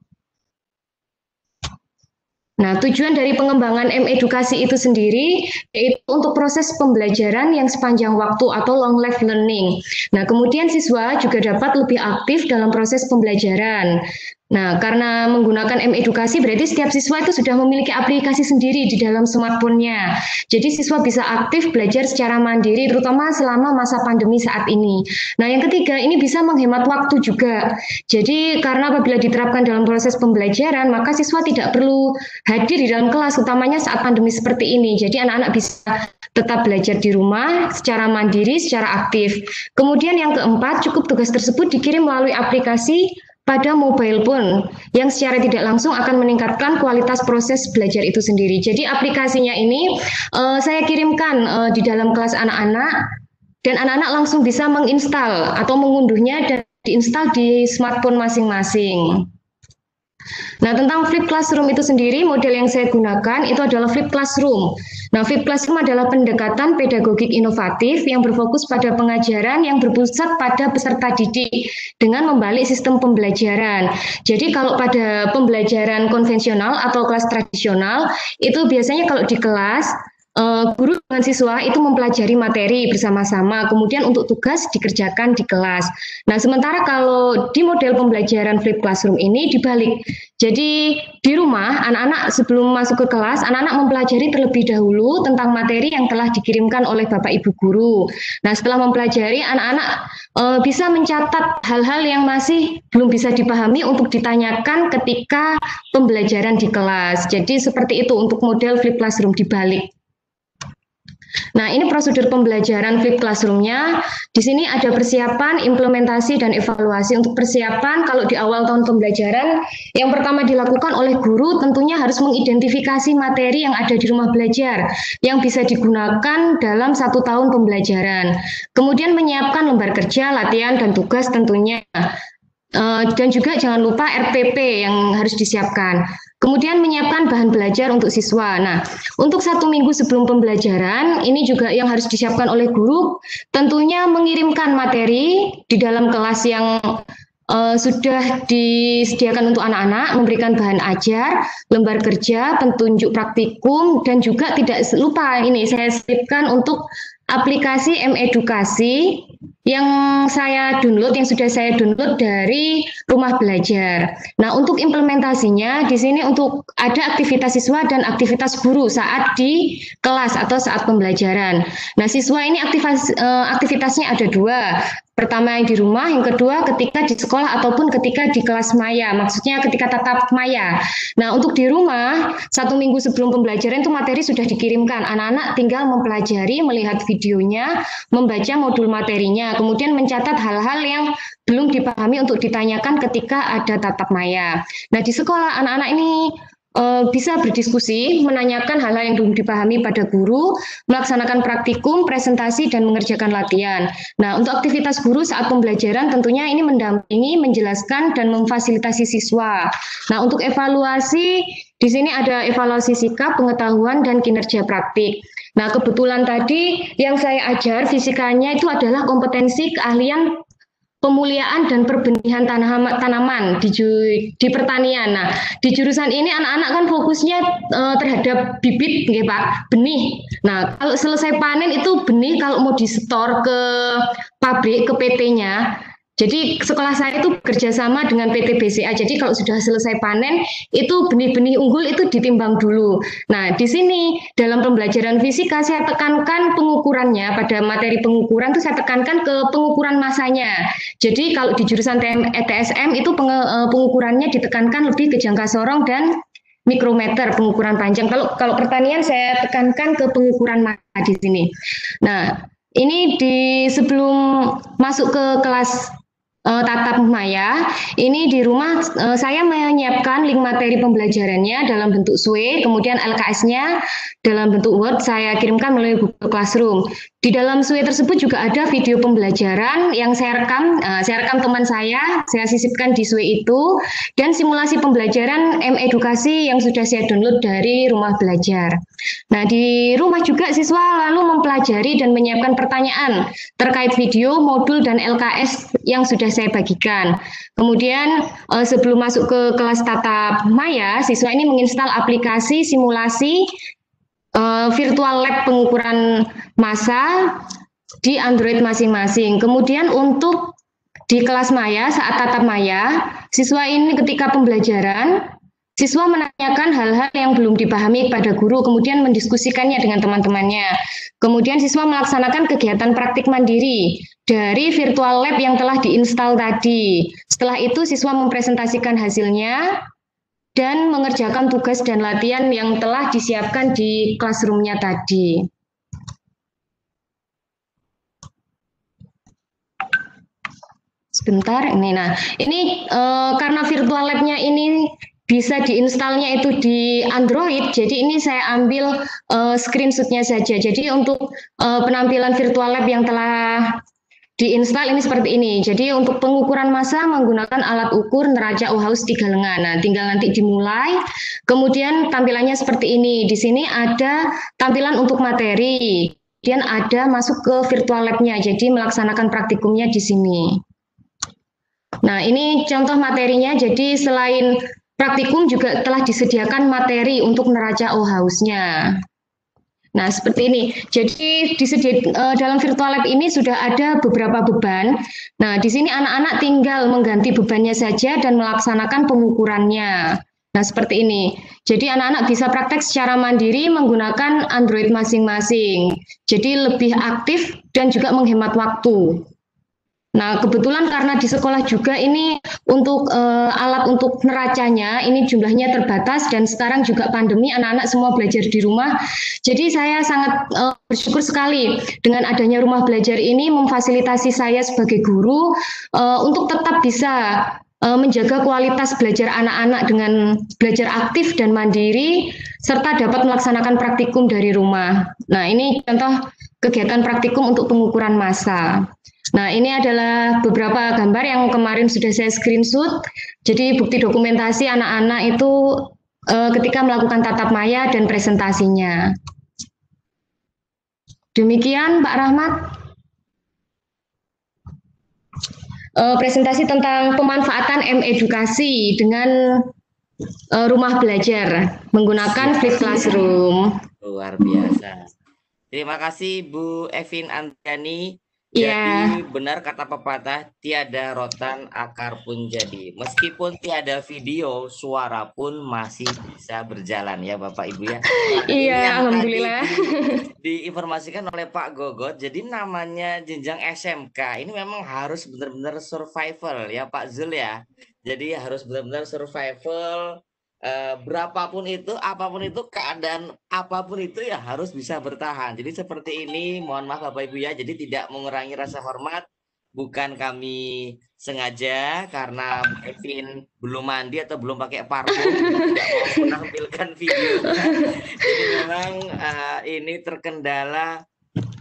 Nah, tujuan dari pengembangan edukasi itu sendiri yaitu untuk proses pembelajaran yang sepanjang waktu atau long life learning. Nah, kemudian siswa juga dapat lebih aktif dalam proses pembelajaran. Nah, karena menggunakan M-Edukasi berarti setiap siswa itu sudah memiliki aplikasi sendiri di dalam smartphone-nya. Jadi siswa bisa aktif belajar secara mandiri, terutama selama masa pandemi saat ini. Nah, yang ketiga, ini bisa menghemat waktu juga. Jadi karena apabila diterapkan dalam proses pembelajaran, maka siswa tidak perlu hadir di dalam kelas, utamanya saat pandemi seperti ini. Jadi anak-anak bisa tetap belajar di rumah secara mandiri, secara aktif. Kemudian yang keempat, cukup tugas tersebut dikirim melalui aplikasi pada mobile phone yang secara tidak langsung akan meningkatkan kualitas proses belajar itu sendiri. Jadi aplikasinya ini saya kirimkan di dalam kelas anak-anak dan anak-anak langsung bisa menginstal atau mengunduhnya dan diinstal di smartphone masing-masing. Nah, tentang Flip Classroom itu sendiri, model yang saya gunakan itu adalah Flip Classroom. Nah, Flip Classroom adalah pendekatan pedagogik inovatif yang berfokus pada pengajaran yang berpusat pada peserta didik dengan membalik sistem pembelajaran. Jadi, kalau pada pembelajaran konvensional atau kelas tradisional, itu biasanya kalau di kelas, guru dengan siswa itu mempelajari materi bersama-sama, kemudian untuk tugas dikerjakan di kelas. Nah, sementara kalau di model pembelajaran Flip Classroom ini dibalik. Jadi di rumah, anak-anak sebelum masuk ke kelas, anak-anak mempelajari terlebih dahulu tentang materi yang telah dikirimkan oleh Bapak Ibu guru. Nah, setelah mempelajari, anak-anak bisa mencatat hal-hal yang masih belum bisa dipahami untuk ditanyakan ketika pembelajaran di kelas. Jadi seperti itu untuk model Flip Classroom dibalik. Nah, ini prosedur pembelajaran Flip Classroom-nya. Di sini ada persiapan, implementasi, dan evaluasi. Untuk persiapan, kalau di awal tahun pembelajaran, yang pertama dilakukan oleh guru tentunya harus mengidentifikasi materi yang ada di rumah belajar yang bisa digunakan dalam 1 tahun pembelajaran. Kemudian menyiapkan lembar kerja, latihan, dan tugas tentunya. Dan juga jangan lupa RPP yang harus disiapkan. Kemudian menyiapkan bahan belajar untuk siswa. Nah, untuk 1 minggu sebelum pembelajaran, ini juga yang harus disiapkan oleh guru, tentunya mengirimkan materi di dalam kelas yang sudah disediakan untuk anak-anak, memberikan bahan ajar, lembar kerja, petunjuk praktikum, dan juga tidak lupa ini saya selipkan untuk aplikasi M-Edukasi yang saya download, yang sudah saya download dari rumah belajar. Nah, untuk implementasinya di sini untuk ada aktivitas siswa dan aktivitas guru saat di kelas atau saat pembelajaran. Nah, siswa ini aktivitasnya ada 2. Pertama yang di rumah, yang kedua ketika di sekolah ataupun ketika di kelas maya, maksudnya ketika tatap maya. Nah, untuk di rumah, 1 minggu sebelum pembelajaran itu materi sudah dikirimkan. Anak-anak tinggal mempelajari, melihat videonya, membaca modul materinya, kemudian mencatat hal-hal yang belum dipahami untuk ditanyakan ketika ada tatap maya. Nah, di sekolah anak-anak ini bisa berdiskusi, menanyakan hal-hal yang belum dipahami pada guru, melaksanakan praktikum, presentasi, dan mengerjakan latihan. Nah, untuk aktivitas guru saat pembelajaran tentunya ini mendampingi, menjelaskan, dan memfasilitasi siswa. Nah, untuk evaluasi, di sini ada evaluasi sikap, pengetahuan, dan kinerja praktik. Nah, kebetulan tadi yang saya ajar fisikanya itu adalah kompetensi keahlian pemuliaan dan perbenihan tanaman di pertanian. Nah, di jurusan ini anak-anak kan fokusnya terhadap bibit, ya Pak, benih. Nah, kalau selesai panen itu benih kalau mau disetor ke pabrik, ke PT-nya. Jadi sekolah saya itu bekerjasama dengan PT BCA. Jadi kalau sudah selesai panen, itu benih-benih unggul itu ditimbang dulu. Nah, di sini dalam pembelajaran fisika saya tekankan pengukurannya, pada materi pengukuran itu saya tekankan ke pengukuran masanya. Jadi kalau di jurusan TSM itu pengukurannya ditekankan lebih ke jangka sorong dan mikrometer, pengukuran panjang. Kalau pertanian saya tekankan ke pengukuran massa di sini. Nah, ini sebelum masuk ke kelas tatap maya, ini di rumah saya menyiapkan link materi pembelajarannya dalam bentuk SWE, kemudian LKS-nya dalam bentuk Word saya kirimkan melalui Google Classroom. Di dalam SWE tersebut juga ada video pembelajaran yang saya rekam teman saya sisipkan di SWE itu, dan simulasi pembelajaran M-Edukasi yang sudah saya download dari rumah belajar. Nah, di rumah juga siswa lalu mempelajari dan menyiapkan pertanyaan terkait video, modul, dan LKS yang sudah saya bagikan. Kemudian sebelum masuk ke kelas tatap maya, siswa ini menginstal aplikasi simulasi virtual lab pengukuran massa di Android masing-masing. Kemudian untuk di kelas maya, saat tatap maya, siswa ini ketika pembelajaran, siswa menanyakan hal-hal yang belum dipahami pada guru, kemudian mendiskusikannya dengan teman-temannya. Kemudian siswa melaksanakan kegiatan praktik mandiri dari virtual lab yang telah diinstal tadi. Setelah itu siswa mempresentasikan hasilnya dan mengerjakan tugas dan latihan yang telah disiapkan di classroom-nya tadi. Sebentar, ini. Nah, ini karena virtual lab-nya ini bisa diinstalnya itu di Android, jadi ini saya ambil screenshot-nya saja. Jadi untuk penampilan virtual lab yang telah diinstal ini seperti ini. Jadi untuk pengukuran massa menggunakan alat ukur neraca OHAUS 3 lengan. Nah, tinggal nanti dimulai. Kemudian tampilannya seperti ini. Di sini ada tampilan untuk materi. Kemudian ada masuk ke virtual lab-nya. Jadi melaksanakan praktikumnya di sini. Nah, ini contoh materinya. Jadi selain praktikum juga telah disediakan materi untuk neraca OHAUS-nya. Nah, seperti ini. Jadi dalam virtual lab ini sudah ada beberapa beban. Nah, di sini anak-anak tinggal mengganti bebannya saja dan melaksanakan pengukurannya. Nah, seperti ini. Jadi anak-anak bisa praktek secara mandiri menggunakan Android masing-masing. Jadi lebih aktif dan juga menghemat waktu. Nah, kebetulan karena di sekolah juga ini untuk alat untuk neracanya ini jumlahnya terbatas dan sekarang juga pandemi, anak-anak semua belajar di rumah. Jadi saya sangat bersyukur sekali dengan adanya rumah belajar ini memfasilitasi saya sebagai guru untuk tetap bisa menjaga kualitas belajar anak-anak dengan belajar aktif dan mandiri serta dapat melaksanakan praktikum dari rumah. Nah, ini contoh kegiatan praktikum untuk pengukuran massa. Nah, ini adalah beberapa gambar yang kemarin sudah saya screenshot. Jadi bukti dokumentasi anak-anak itu ketika melakukan tatap maya dan presentasinya. Demikian Pak Rahmat. Presentasi tentang pemanfaatan M-Edukasi dengan rumah belajar menggunakan Flip Classroom. Luar biasa. Terima kasih Bu Evin Andriani. Iya. Jadi benar kata pepatah, tiada rotan akar pun jadi. Meskipun tiada video, suara pun masih bisa berjalan ya Bapak Ibu ya. Iya, alhamdulillah. Diinformasikan oleh Pak Gogot, jadi namanya jenjang SMK ini memang harus benar-benar survival ya Pak Zul ya. Jadi harus benar-benar survival. Berapapun itu, apapun itu, keadaan apapun itu ya harus bisa bertahan. Jadi seperti ini, mohon maaf Bapak Ibu ya, jadi tidak mengurangi rasa hormat, bukan kami sengaja karena Bu Evin belum mandi atau belum pakai parfum, tidak mau menampilkan video. Jadi memang ini terkendala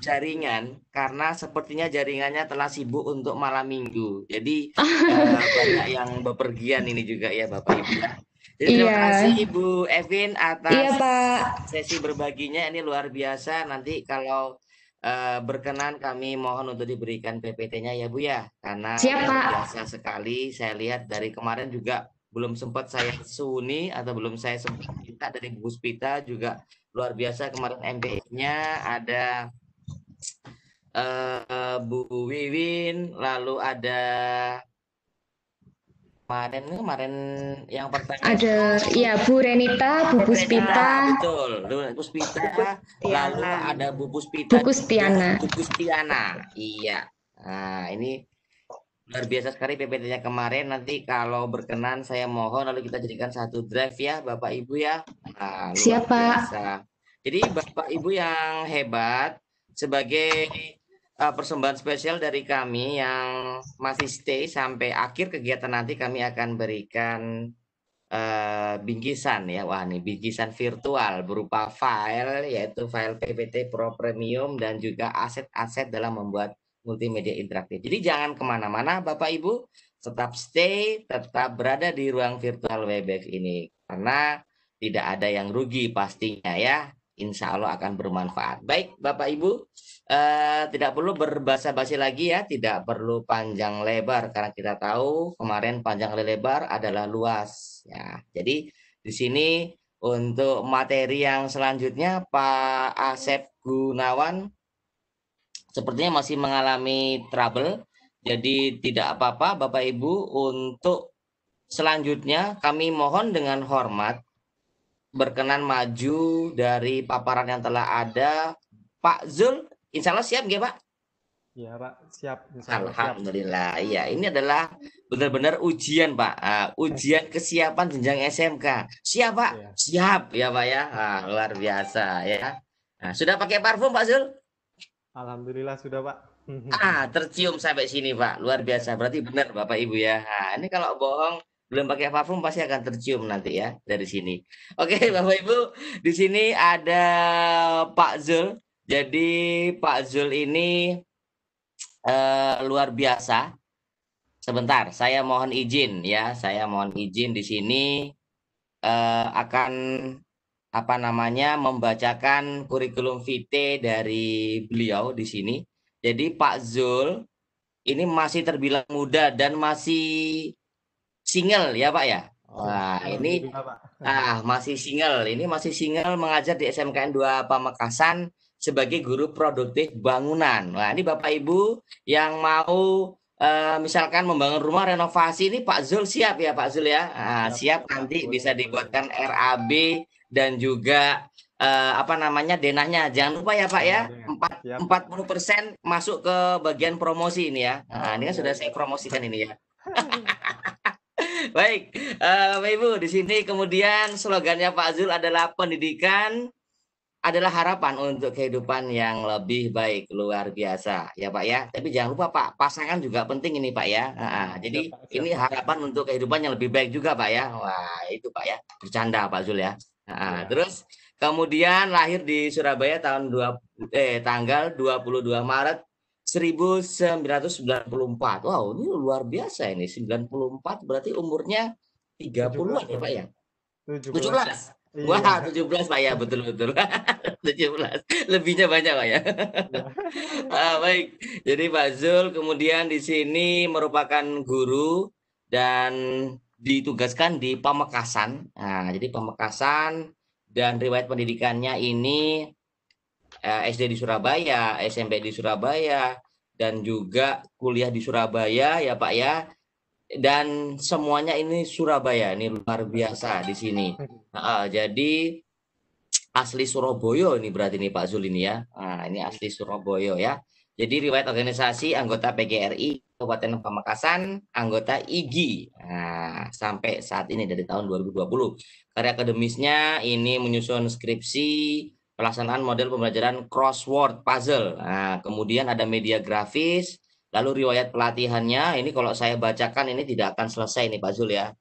jaringan karena sepertinya jaringannya telah sibuk untuk malam minggu. Jadi banyak yang bepergian ini juga ya Bapak Ibu. Jadi terima kasih Ibu Evin atas sesi berbaginya, ini luar biasa. Nanti kalau berkenan kami mohon untuk diberikan PPT-nya ya Bu ya, karena luar biasa sekali. Saya lihat dari kemarin juga belum sempat saya suni atau belum saya sempat minta dari Bu Puspita juga luar biasa. Kemarin MPI-nya ada Bu Wiwin, lalu ada kemarin yang pertama ada ya Bu Renita, Bu Puspita, betul, Bu Puspita, lalu ada Bu Puspita, Bu Kustiana. Bu Kustiana, iya. Nah, ini luar biasa sekali PPT-nya kemarin. Nanti kalau berkenan saya mohon lalu kita jadikan satu drive ya Bapak Ibu ya. Nah, luar biasa. Jadi Bapak Ibu yang hebat, sebagai persembahan spesial dari kami yang masih stay sampai akhir kegiatan, nanti kami akan berikan bingkisan ya. Wah, nih bingkisan virtual berupa file, yaitu file PPT Pro Premium dan juga aset-aset dalam membuat multimedia interaktif. Jadi jangan kemana-mana Bapak Ibu, tetap stay, tetap berada di ruang virtual Webex ini karena tidak ada yang rugi pastinya ya. Insya Allah akan bermanfaat. Baik Bapak Ibu, tidak perlu berbasa-basi lagi ya, tidak perlu panjang lebar karena kita tahu kemarin panjang lebar adalah luas ya. Jadi di sini untuk materi yang selanjutnya Pak Asep Gunawan sepertinya masih mengalami trouble. Jadi tidak apa-apa Bapak Ibu untuk selanjutnya kami mohon dengan hormat berkenan maju dari paparan yang telah ada Pak Zul. Insya Allah siap nggih Pak? Iya Pak, siap. Insya Allah siap. Alhamdulillah. Iya, ini adalah benar-benar ujian Pak. Ujian kesiapan jenjang SMK. Siap Pak? Iya. Siap ya Pak ya. Luar biasa ya. Nah, sudah pakai parfum Pak Zul? Alhamdulillah sudah Pak. Tercium sampai sini Pak. Luar biasa. Berarti benar Bapak Ibu ya. Ini kalau bohong belum pakai parfum pasti akan tercium nanti ya dari sini. Oke Bapak Ibu, di sini ada Pak Zul. Jadi Pak Zul ini luar biasa. Sebentar, saya mohon izin ya. Saya mohon izin di sini akan membacakan kurikulum vitae dari beliau di sini. Jadi Pak Zul ini masih terbilang muda dan masih single ya Pak ya. Wah, ini masih single. Ini masih single mengajar di SMKN 2 Pamekasan sebagai guru produktif bangunan. Wah, ini Bapak Ibu yang mau misalkan membangun rumah renovasi ini Pak Zul siap ya Pak Zul ya. Siap nanti bisa dibuatkan RAB dan juga denahnya. Jangan lupa ya Pak ya, 40% masuk ke bagian promosi ini ya. Ini kan sudah saya promosikan ini ya. Baik, Bapak Ibu, di sini kemudian slogannya Pak Zul adalah pendidikan adalah harapan untuk kehidupan yang lebih baik, luar biasa ya Pak ya. Tapi jangan lupa Pak, pasangan juga penting ini Pak ya. Jadi ini harapan untuk kehidupan yang lebih baik juga Pak ya. Wah itu Pak ya, bercanda Pak Zul ya. Terus kemudian lahir di Surabaya tanggal 22 Maret 1994. Wow, ini luar biasa ini. 94 berarti umurnya 30-an ya Pak ya? 17. Wah, 17 Pak ya, betul-betul. 17. Lebihnya banyak Pak ya. Baik. Jadi Pak Zul kemudian di sini merupakan guru dan ditugaskan di Pamekasan. Jadi Pamekasan dan riwayat pendidikannya ini SD di Surabaya, SMP di Surabaya, dan juga kuliah di Surabaya ya Pak ya. Dan semuanya ini Surabaya, ini luar biasa di sini. Jadi asli Surabaya ini berarti nih Pak Zul ini ya. Ini asli Surabaya ya. Jadi riwayat organisasi anggota PGRI Kabupaten Pamekasan, anggota IGI. Sampai saat ini dari tahun 2020. Karya akademisnya ini menyusun skripsi, pelaksanaan model pembelajaran crossword puzzle. Kemudian ada media grafis, lalu riwayat pelatihannya ini kalau saya bacakan ini tidak akan selesai nih Pak Zul ya.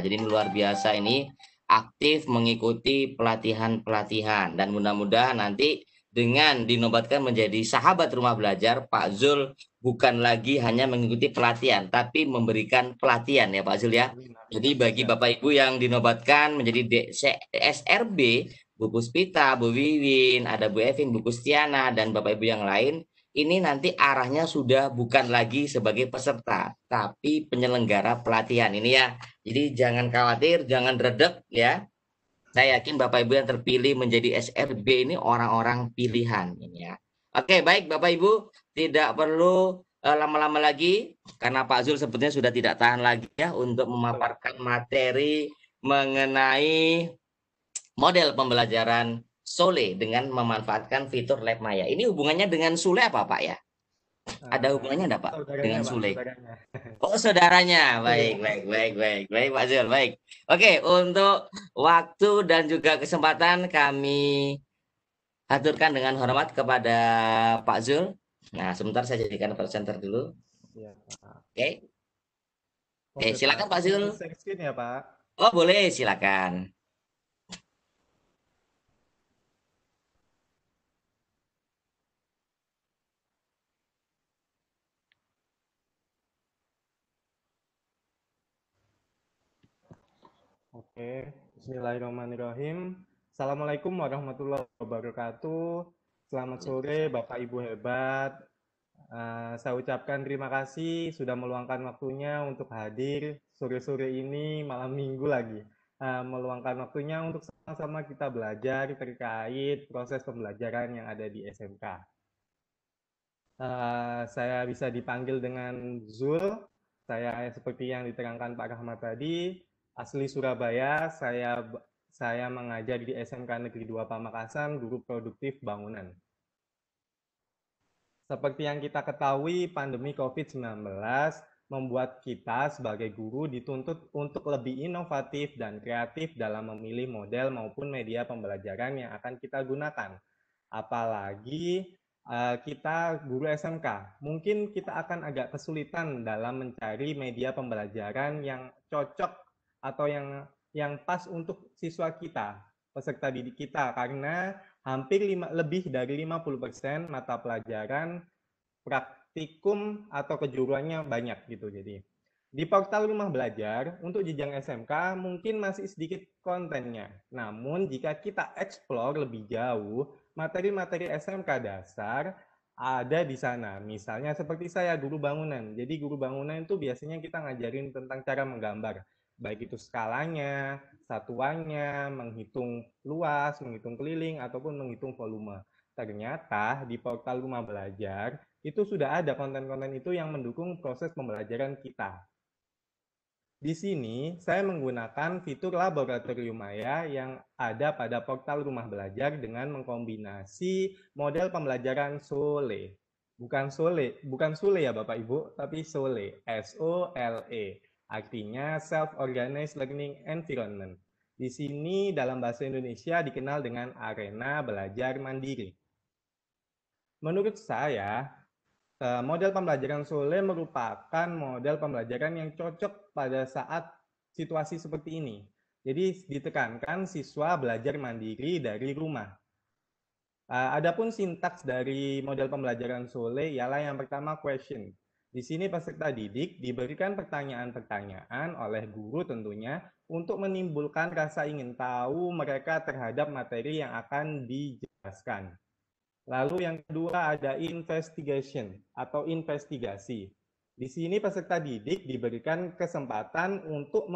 Jadi ini luar biasa ini aktif mengikuti pelatihan-pelatihan dan mudah-mudahan nanti dengan dinobatkan menjadi sahabat rumah belajar, Pak Zul bukan lagi hanya mengikuti pelatihan tapi memberikan pelatihan ya Pak Zul ya. Jadi bagi Bapak Ibu yang dinobatkan menjadi SRB, Bu Puspita, Bu Wiwin, ada Bu Evin, Bu Kustiana, dan Bapak Ibu yang lain, ini nanti arahnya sudah bukan lagi sebagai peserta, tapi penyelenggara pelatihan ini ya. Jadi jangan khawatir, jangan redek ya. Saya yakin Bapak Ibu yang terpilih menjadi SRB ini orang-orang pilihan ini ya. Oke, baik Bapak Ibu, tidak perlu lama-lama lagi karena Pak Zul sepertinya sudah tidak tahan lagi ya untuk memaparkan materi mengenai model pembelajaran Sole dengan memanfaatkan fitur Lab Maya. Ini hubungannya dengan Sule apa Pak ya? Ada hubungannya enggak Pak dengan Sule? Oh saudaranya, baik Pak Zul, baik. Oke, untuk waktu dan juga kesempatan kami aturkan dengan hormat kepada Pak Zul. Nah, sebentar saya jadikan presenter dulu. Oke. Silakan Pak Zul. Ya, Pak. Oh boleh, silakan. Oke, bismillahirrahmanirrahim. Assalamualaikum warahmatullahi wabarakatuh. Selamat sore Bapak Ibu hebat. Saya ucapkan terima kasih sudah meluangkan waktunya untuk hadir sore-sore ini, malam minggu lagi. Meluangkan waktunya untuk sama-sama kita belajar terkait proses pembelajaran yang ada di SMK. Saya bisa dipanggil dengan Zul. Saya seperti yang diterangkan Pak Rahmat tadi, asli Surabaya, saya mengajar di SMK Negeri 2 Pamekasan, guru produktif bangunan. Seperti yang kita ketahui, pandemi COVID-19 membuat kita sebagai guru dituntut untuk lebih inovatif dan kreatif dalam memilih model maupun media pembelajaran yang akan kita gunakan. Apalagi kita guru SMK, mungkin kita akan agak kesulitan dalam mencari media pembelajaran yang cocok atau yang pas untuk siswa kita, peserta didik kita, karena hampir lebih dari 50% mata pelajaran praktikum atau kejuruannya banyak gitu. Jadi di portal Rumah Belajar untuk jenjang SMK mungkin masih sedikit kontennya. Namun jika kita explore lebih jauh, materi-materi SMK dasar ada di sana. Misalnya seperti saya guru bangunan. Jadi guru bangunan itu biasanya kita ngajarin tentang cara menggambar. Baik itu skalanya, satuannya, menghitung luas, menghitung keliling, ataupun menghitung volume. Ternyata di portal Rumah Belajar itu sudah ada konten-konten itu yang mendukung proses pembelajaran kita. Di sini saya menggunakan fitur Laboratorium Maya yang ada pada portal Rumah Belajar dengan mengkombinasi model pembelajaran SOLE. Bukan Sole ya Bapak Ibu, tapi SOLE, S-O-L-E. Artinya Self-Organized Learning Environment. Di sini dalam bahasa Indonesia dikenal dengan arena belajar mandiri. Menurut saya, model pembelajaran SOLE merupakan model pembelajaran yang cocok pada saat situasi seperti ini. Jadi ditekankan siswa belajar mandiri dari rumah. Adapun sintaks dari model pembelajaran SOLE ialah yang pertama question. Di sini peserta didik diberikan pertanyaan-pertanyaan oleh guru tentunya untuk menimbulkan rasa ingin tahu mereka terhadap materi yang akan dijelaskan. Lalu yang kedua ada investigation atau investigasi. Di sini peserta didik diberikan kesempatan untuk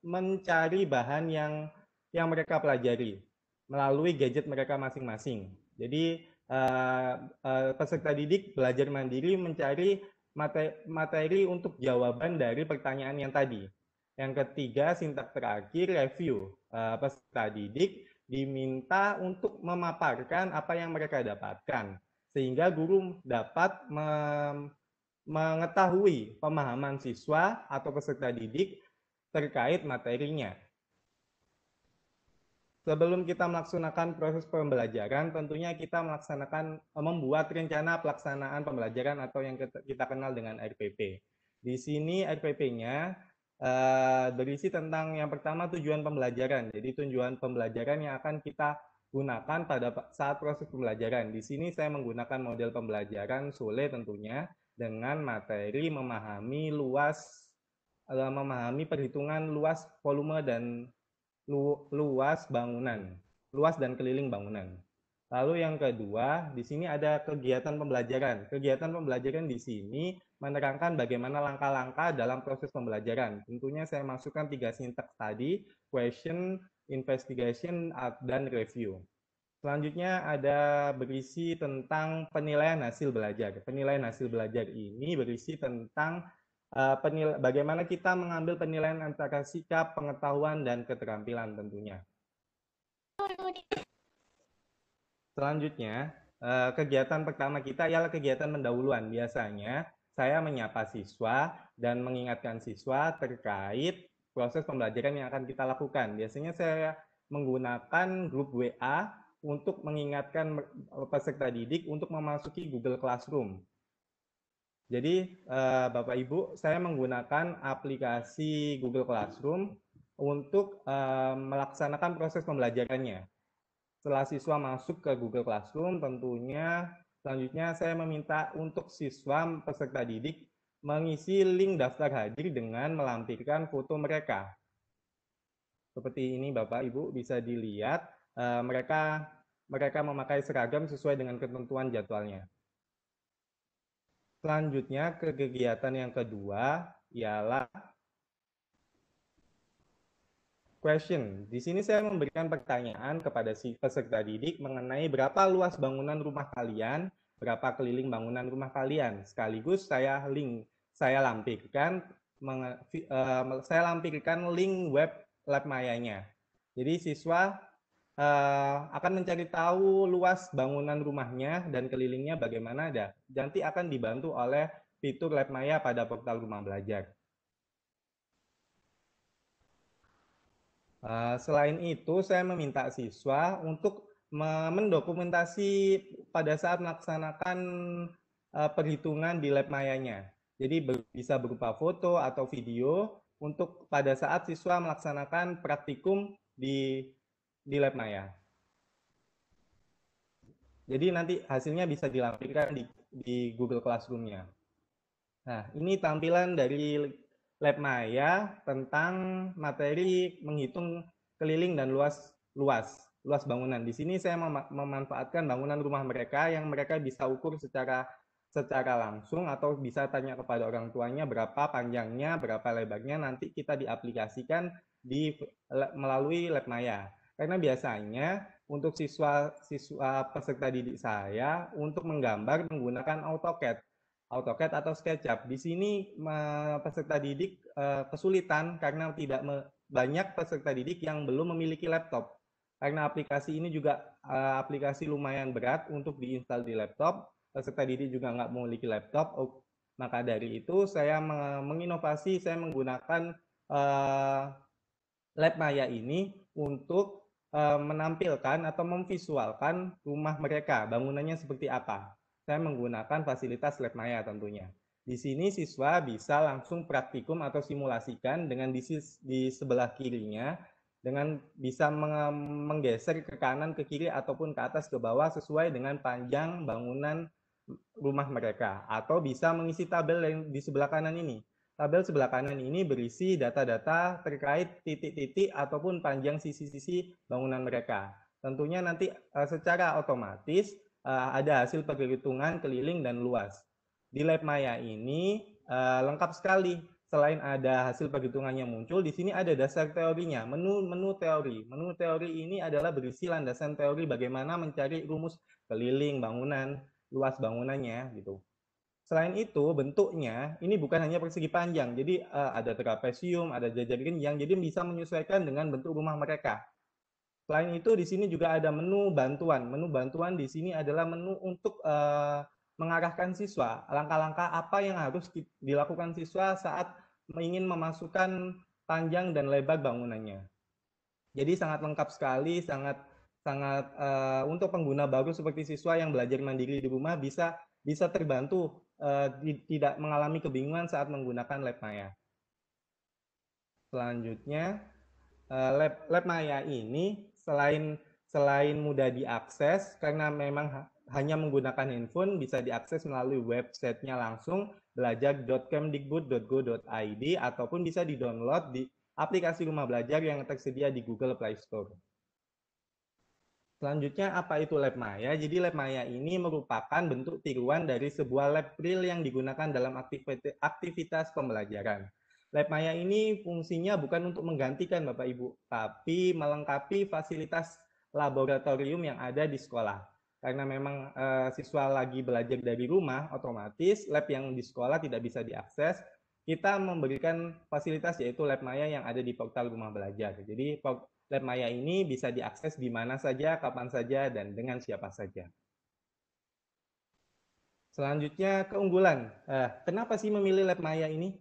mencari bahan yang mereka pelajari melalui gadget mereka masing-masing. Jadi peserta didik belajar mandiri mencari materi untuk jawaban dari pertanyaan yang tadi. Yang ketiga, sintaks terakhir, review. Peserta didik diminta untuk memaparkan apa yang mereka dapatkan, sehingga guru dapat mengetahui pemahaman siswa atau peserta didik terkait materinya. Sebelum kita melaksanakan proses pembelajaran, tentunya kita membuat rencana pelaksanaan pembelajaran atau yang kita kenal dengan RPP. Di sini RPP-nya berisi tentang yang pertama tujuan pembelajaran. Jadi tujuan pembelajaran yang akan kita gunakan pada saat proses pembelajaran. Di sini saya menggunakan model pembelajaran SOLE tentunya dengan materi memahami perhitungan luas, volume dan luas bangunan, luas dan keliling bangunan. Lalu yang kedua, di sini ada kegiatan pembelajaran. Kegiatan pembelajaran di sini menerangkan bagaimana langkah-langkah dalam proses pembelajaran. Tentunya saya masukkan 3 sintaks tadi, question, investigation, dan review. Selanjutnya ada berisi tentang penilaian hasil belajar. Penilaian hasil belajar ini berisi tentang bagaimana kita mengambil penilaian antara sikap, pengetahuan, dan keterampilan tentunya. Selanjutnya, kegiatan pertama kita ialah kegiatan pendahuluan. Biasanya saya menyapa siswa dan mengingatkan siswa terkait proses pembelajaran yang akan kita lakukan. Biasanya saya menggunakan grup WA untuk mengingatkan peserta didik untuk memasuki Google Classroom. Jadi Bapak Ibu, saya menggunakan aplikasi Google Classroom untuk melaksanakan proses pembelajarannya. Setelah siswa masuk ke Google Classroom, tentunya selanjutnya saya meminta untuk siswa peserta didik mengisi link daftar hadir dengan melampirkan foto mereka. Seperti ini Bapak Ibu bisa dilihat mereka memakai seragam sesuai dengan ketentuan jadwalnya. Selanjutnya ke kegiatan yang kedua ialah question. Di sini saya memberikan pertanyaan kepada si peserta didik mengenai berapa luas bangunan rumah kalian, berapa keliling bangunan rumah kalian. Sekaligus saya lampirkan saya lampirkan link web LabMaya-nya. Jadi siswa akan mencari tahu luas bangunan rumahnya dan kelilingnya bagaimana, nanti akan dibantu oleh fitur LabMaya pada portal Rumah Belajar. Selain itu, saya meminta siswa untuk mendokumentasi pada saat melaksanakan perhitungan di LabMaya-nya. Jadi bisa berupa foto atau video untuk pada saat siswa melaksanakan praktikum di LabMaya. Jadi nanti hasilnya bisa dilampirkan di Google Classroom-nya. Nah, ini tampilan dari LabMaya tentang materi menghitung keliling dan luas bangunan. Di sini saya memanfaatkan bangunan rumah mereka yang mereka bisa ukur secara langsung atau bisa tanya kepada orang tuanya berapa panjangnya, berapa lebarnya, nanti kita diaplikasikan melalui LabMaya. Karena biasanya untuk siswa peserta didik saya untuk menggambar menggunakan AutoCAD atau SketchUp. Di sini peserta didik kesulitan karena banyak peserta didik yang belum memiliki laptop. Karena aplikasi ini juga aplikasi lumayan berat untuk diinstal di laptop, peserta didik juga nggak memiliki laptop. Maka dari itu saya menginovasi, saya menggunakan LabMaya ini untuk menampilkan atau memvisualkan rumah mereka, bangunannya seperti apa. Saya menggunakan fasilitas LabMaya tentunya. Di sini siswa bisa langsung praktikum atau simulasikan dengan di sebelah kirinya, dengan bisa menggeser ke kanan, ke kiri, ataupun ke atas, ke bawah sesuai dengan panjang bangunan rumah mereka. Atau bisa mengisi tabel yang di sebelah kanan ini. Tabel sebelah kanan ini berisi data-data terkait titik-titik ataupun panjang sisi-sisi bangunan mereka. Tentunya nanti secara otomatis ada hasil perhitungan keliling dan luas. Di LabMaya ini lengkap sekali. Selain ada hasil perhitungannya muncul, di sini ada dasar teorinya, menu teori. Menu teori ini adalah berisi landasan teori bagaimana mencari rumus keliling bangunan, luas bangunannya gitu. Selain itu, bentuknya ini bukan hanya persegi panjang, jadi ada trapesium, ada jajar genjang, jadi bisa menyesuaikan dengan bentuk rumah mereka. Selain itu, di sini juga ada menu bantuan. Menu bantuan di sini adalah menu untuk mengarahkan siswa, langkah-langkah apa yang harus dilakukan siswa saat ingin memasukkan panjang dan lebar bangunannya. Jadi sangat lengkap sekali, sangat untuk pengguna baru seperti siswa yang belajar mandiri di rumah bisa terbantu, tidak mengalami kebingungan saat menggunakan LabMaya. Selanjutnya, LabMaya ini selain mudah diakses karena memang hanya menggunakan handphone, bisa diakses melalui websitenya langsung belajar.kemdikbud.go.id ataupun bisa di-download di aplikasi Rumah Belajar yang tersedia di Google Play Store. Selanjutnya, apa itu LabMaya? Jadi LabMaya ini merupakan bentuk tiruan dari sebuah lab real yang digunakan dalam aktivitas pembelajaran. LabMaya ini fungsinya bukan untuk menggantikan Bapak Ibu, tapi melengkapi fasilitas laboratorium yang ada di sekolah. Karena memang siswa lagi belajar dari rumah, otomatis lab yang di sekolah tidak bisa diakses. Kita memberikan fasilitas yaitu LabMaya yang ada di portal Rumah Belajar. Jadi LabMaya ini bisa diakses di mana saja, kapan saja, dan dengan siapa saja. Selanjutnya, keunggulan. Kenapa sih memilih LabMaya ini?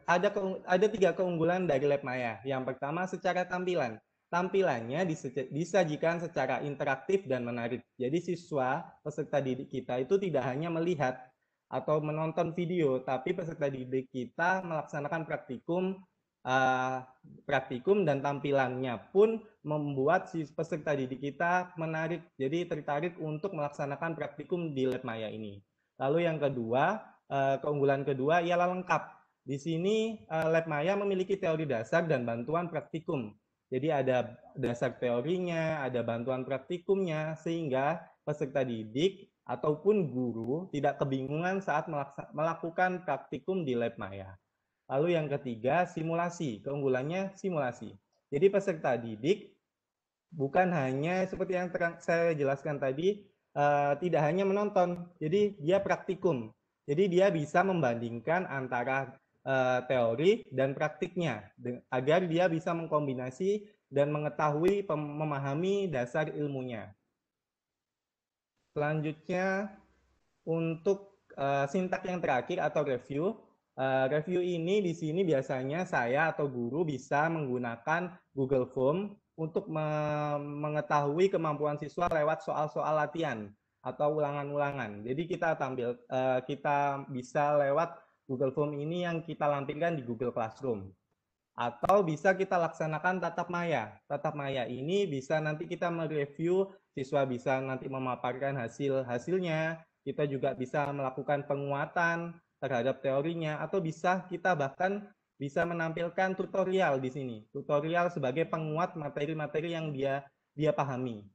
Ada 3 keunggulan dari LabMaya. Yang pertama, secara tampilan. Tampilannya disajikan secara interaktif dan menarik. Jadi siswa, peserta didik kita itu tidak hanya melihat atau menonton video, tapi peserta didik kita melaksanakan praktikum dan tampilannya pun membuat si peserta didik kita menarik, jadi tertarik untuk melaksanakan praktikum di LabMaya ini. Lalu yang kedua, keunggulan kedua ialah lengkap. Di sini LabMaya memiliki teori dasar dan bantuan praktikum. Jadi ada dasar teorinya, ada bantuan praktikumnya, sehingga peserta didik ataupun guru tidak kebingungan saat melakukan praktikum di LabMaya. Lalu yang ketiga, simulasi. Keunggulannya simulasi. Jadi peserta didik bukan hanya seperti yang saya jelaskan tadi, tidak hanya menonton, jadi dia praktikum. Jadi dia bisa membandingkan antara teori dan praktiknya agar dia bisa mengkombinasi dan mengetahui memahami dasar ilmunya. Selanjutnya untuk sintak yang terakhir atau review. Review ini di sini biasanya saya atau guru bisa menggunakan Google Form untuk mengetahui kemampuan siswa lewat soal-soal latihan atau ulangan-ulangan. Jadi kita bisa lewat Google Form ini yang kita lampirkan di Google Classroom. Atau bisa kita laksanakan tatap maya. Tatap maya ini bisa nanti kita mereview, siswa bisa nanti memaparkan hasilnya, kita juga bisa melakukan penguatan terhadap teorinya, atau kita bahkan bisa menampilkan tutorial di sini. Tutorial sebagai penguat materi-materi yang dia pahami.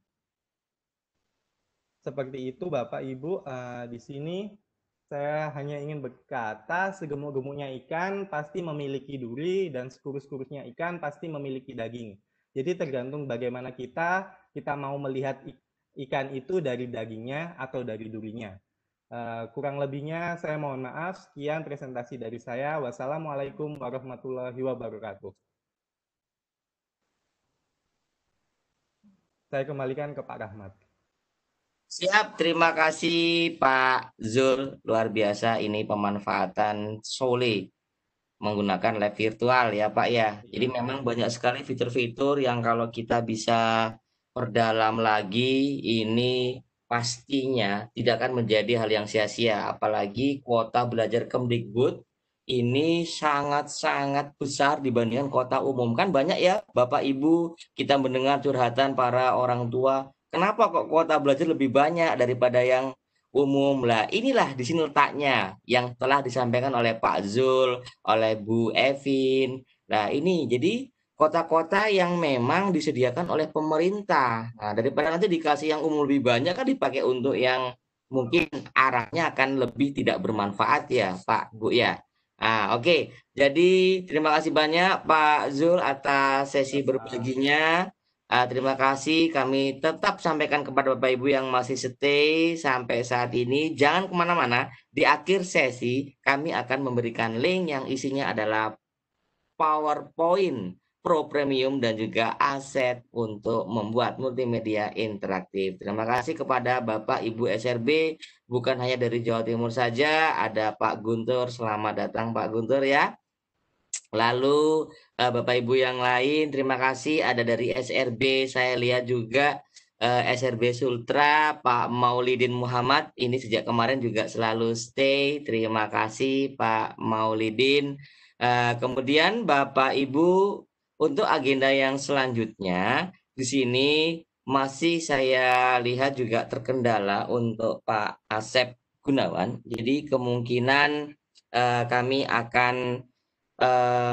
Seperti itu Bapak Ibu, di sini saya hanya ingin berkata, segemuk-gemuknya ikan pasti memiliki duri dan sekurus-kurusnya ikan pasti memiliki daging. Jadi tergantung bagaimana kita mau melihat ikan itu dari dagingnya atau dari durinya. Kurang lebihnya saya mohon maaf. Sekian presentasi dari saya. Wassalamualaikum warahmatullahi wabarakatuh. Saya kembalikan ke Pak Rahmat. Siap, terima kasih Pak Zul. Luar biasa ini pemanfaatan Sole menggunakan lab virtual ya Pak ya. Jadi memang banyak sekali fitur-fitur yang kalau kita bisa perdalam lagi, ini pastinya tidak akan menjadi hal yang sia-sia. Apalagi kuota belajar Kemdikbud ini sangat-sangat besar dibandingkan kuota umum. Kan banyak ya Bapak Ibu, kita mendengar curhatan para orang tua, kenapa kok kuota belajar lebih banyak daripada yang umum? Lah inilah di sini letaknya yang telah disampaikan oleh Pak Zul, oleh Bu Evin. Nah ini jadi kota-kota yang memang disediakan oleh pemerintah. Nah daripada nanti dikasih yang umum lebih banyak kan dipakai untuk yang mungkin arahnya akan lebih tidak bermanfaat ya Pak Bu ya. Oke. Jadi terima kasih banyak Pak Zul atas sesi berbaginya. Terima kasih, kami tetap sampaikan kepada Bapak Ibu yang masih stay sampai saat ini. Jangan kemana-mana, di akhir sesi kami akan memberikan link yang isinya adalah PowerPoint Pro Premium dan juga aset untuk membuat multimedia interaktif. Terima kasih kepada Bapak Ibu SRB, bukan hanya dari Jawa Timur saja, ada Pak Guntur, selamat datang Pak Guntur ya. Lalu Bapak Ibu yang lain, terima kasih ada dari SRB, saya lihat juga SRB Sultra, Pak Maulidin Muhammad, ini sejak kemarin juga selalu stay, terima kasih Pak Maulidin. Kemudian Bapak Ibu, untuk agenda yang selanjutnya, di sini masih saya lihat juga terkendala untuk Pak Asep Gunawan, jadi kemungkinan kami akan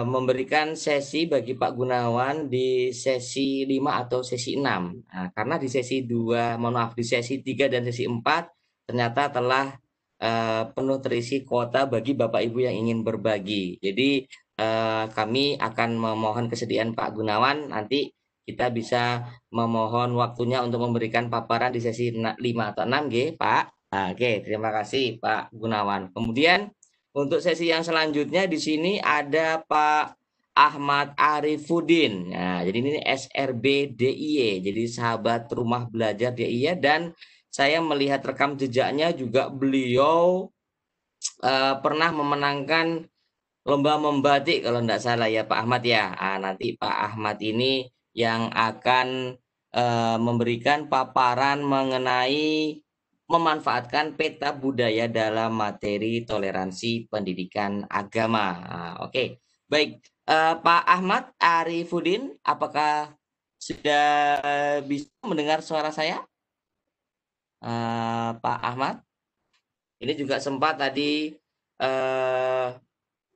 memberikan sesi bagi Pak Gunawan di sesi 5 atau sesi 6. Nah, karena di sesi 2, mohon maaf, di sesi 3 dan sesi 4 ternyata telah penuh terisi kuota bagi Bapak Ibu yang ingin berbagi. Jadi kami akan memohon kesediaan Pak Gunawan, nanti kita bisa memohon waktunya untuk memberikan paparan di sesi 5 atau 6 G, Pak. Oke, terima kasih Pak Gunawan. Kemudian untuk sesi yang selanjutnya di sini ada Pak Ahmad Arifuddin. Nah, jadi ini SRB DIY, jadi sahabat rumah belajar DIY, dan saya melihat rekam jejaknya juga beliau pernah memenangkan lomba membatik kalau tidak salah ya Pak Ahmad ya. Nanti Pak Ahmad ini yang akan memberikan paparan mengenai memanfaatkan peta budaya dalam materi toleransi pendidikan agama. Oke. Baik, Pak Ahmad Arifuddin, apakah sudah bisa mendengar suara saya? Pak Ahmad? Ini juga sempat tadi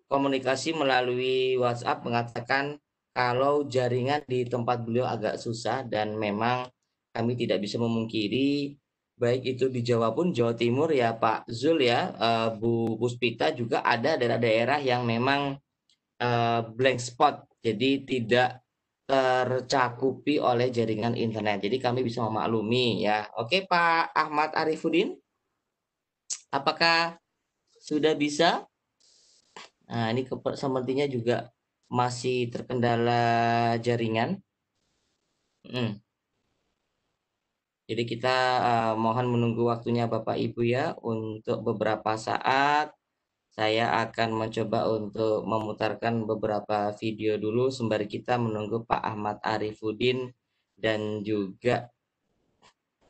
komunikasi melalui WhatsApp mengatakan kalau jaringan di tempat beliau agak susah, dan memang kami tidak bisa memungkiri baik itu di Jawa pun Jawa Timur ya Pak Zul ya, Bu Puspita, juga ada daerah-daerah yang memang blank spot, jadi tidak tercakupi oleh jaringan internet. Jadi kami bisa memaklumi ya. Oke Pak Ahmad Arifuddin, apakah sudah bisa? Nah, ini sepertinya juga masih terkendala jaringan. Jadi kita mohon menunggu waktunya Bapak Ibu ya untuk beberapa saat. Saya akan mencoba untuk memutarkan beberapa video dulu sembari kita menunggu Pak Ahmad Arifudin dan juga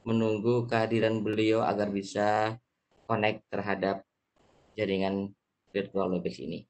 menunggu kehadiran beliau agar bisa connect terhadap jaringan virtual Webex ini.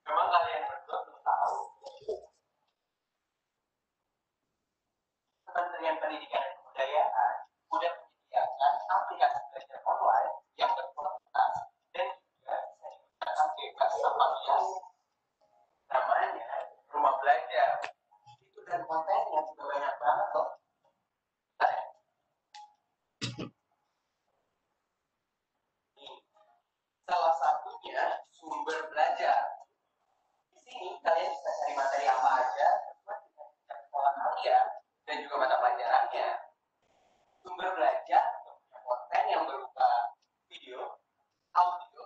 Memang kalian berdua belum tahu Kementerian Pendidikan dan Kebudayaan sudah menyediakan aplikasi belajar online yang berkualitas dan juga bisa digunakan bebas tanpa biaya. Namanya Rumah Belajar. Itu dan kontennya juga banyak banget loh. Salah satunya sumber belajar. Di sini kalian bisa cari materi apa aja sesuai dengan sekolah kalian dan juga mata pelajarannya. Sumber belajar punya konten yang berupa video, audio,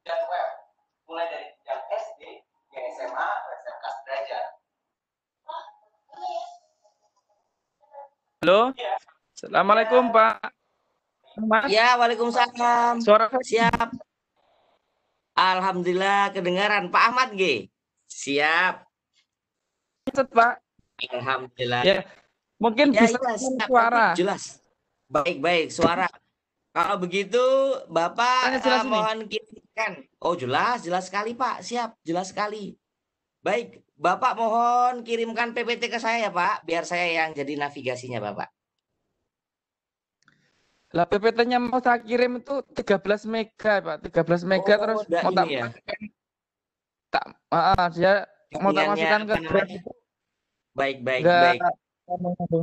dan web, mulai dari jenjang SD, SMA, SMK sederajat. Halo, Assalamualaikum Pak Ahmad. Ya, waalaikumsalam. Suara Siap. Alhamdulillah kedengaran Pak Ahmad G. Siap. Pak. Alhamdulillah. Ya, mungkin Ya, bisa ya, siap. suara. Jelas. Baik, suara. Kalau begitu Bapak jelas mohon kirimkan. Oh, jelas sekali Pak. Siap, jelas sekali. Baik, Bapak mohon kirimkan PPT ke saya ya Pak, biar saya yang jadi navigasinya Bapak. Lah PPT-nya mau saya kirim itu 13 mega Pak, 13 mega terus mau tak ya. Dia mau tak masukkan ke Baik.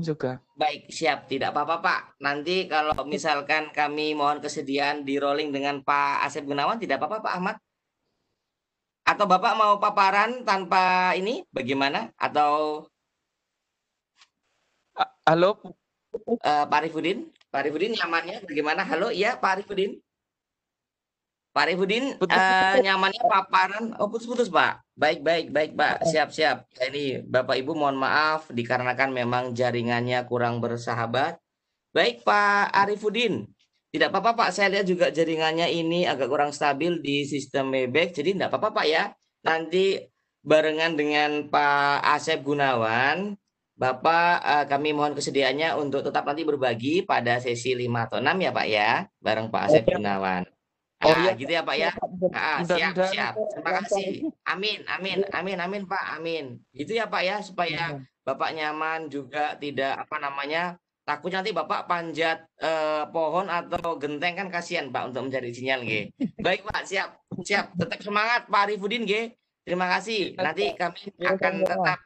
juga. Baik, siap. Tidak apa-apa Pak. Nanti kalau misalkan kami mohon kesediaan di rolling dengan Pak Asep Gunawan, tidak apa-apa Pak Ahmad. Atau Bapak mau paparan tanpa ini bagaimana? Atau halo Pak Arifudin? Pak Arifudin nyamannya bagaimana? Halo, iya Pak Arifudin. Pak Arifudin nyamannya paparan. Oh, putus-putus Pak. Baik Pak. Siap. Ini Bapak Ibu mohon maaf dikarenakan memang jaringannya kurang bersahabat. Baik Pak Arifudin. Tidak apa-apa Pak, saya lihat juga jaringannya ini agak kurang stabil di sistem Webex, jadi tidak apa-apa Pak ya. Nanti barengan dengan Pak Asep Gunawan, Bapak kami mohon kesediaannya untuk tetap nanti berbagi pada sesi 5 atau 6 ya Pak ya, bareng Pak Asep Gunawan. Gitu ya Pak ya. Siap. Terima kasih. Amin Pak, amin. Gitu ya Pak ya, supaya Bapak nyaman juga tidak takutnya nanti Bapak panjat pohon atau genteng kan kasihan Pak untuk mencari sinyal G. Baik Pak, siap. Tetap semangat Pak Arifudin G. Terima kasih. Nanti kami akan tetap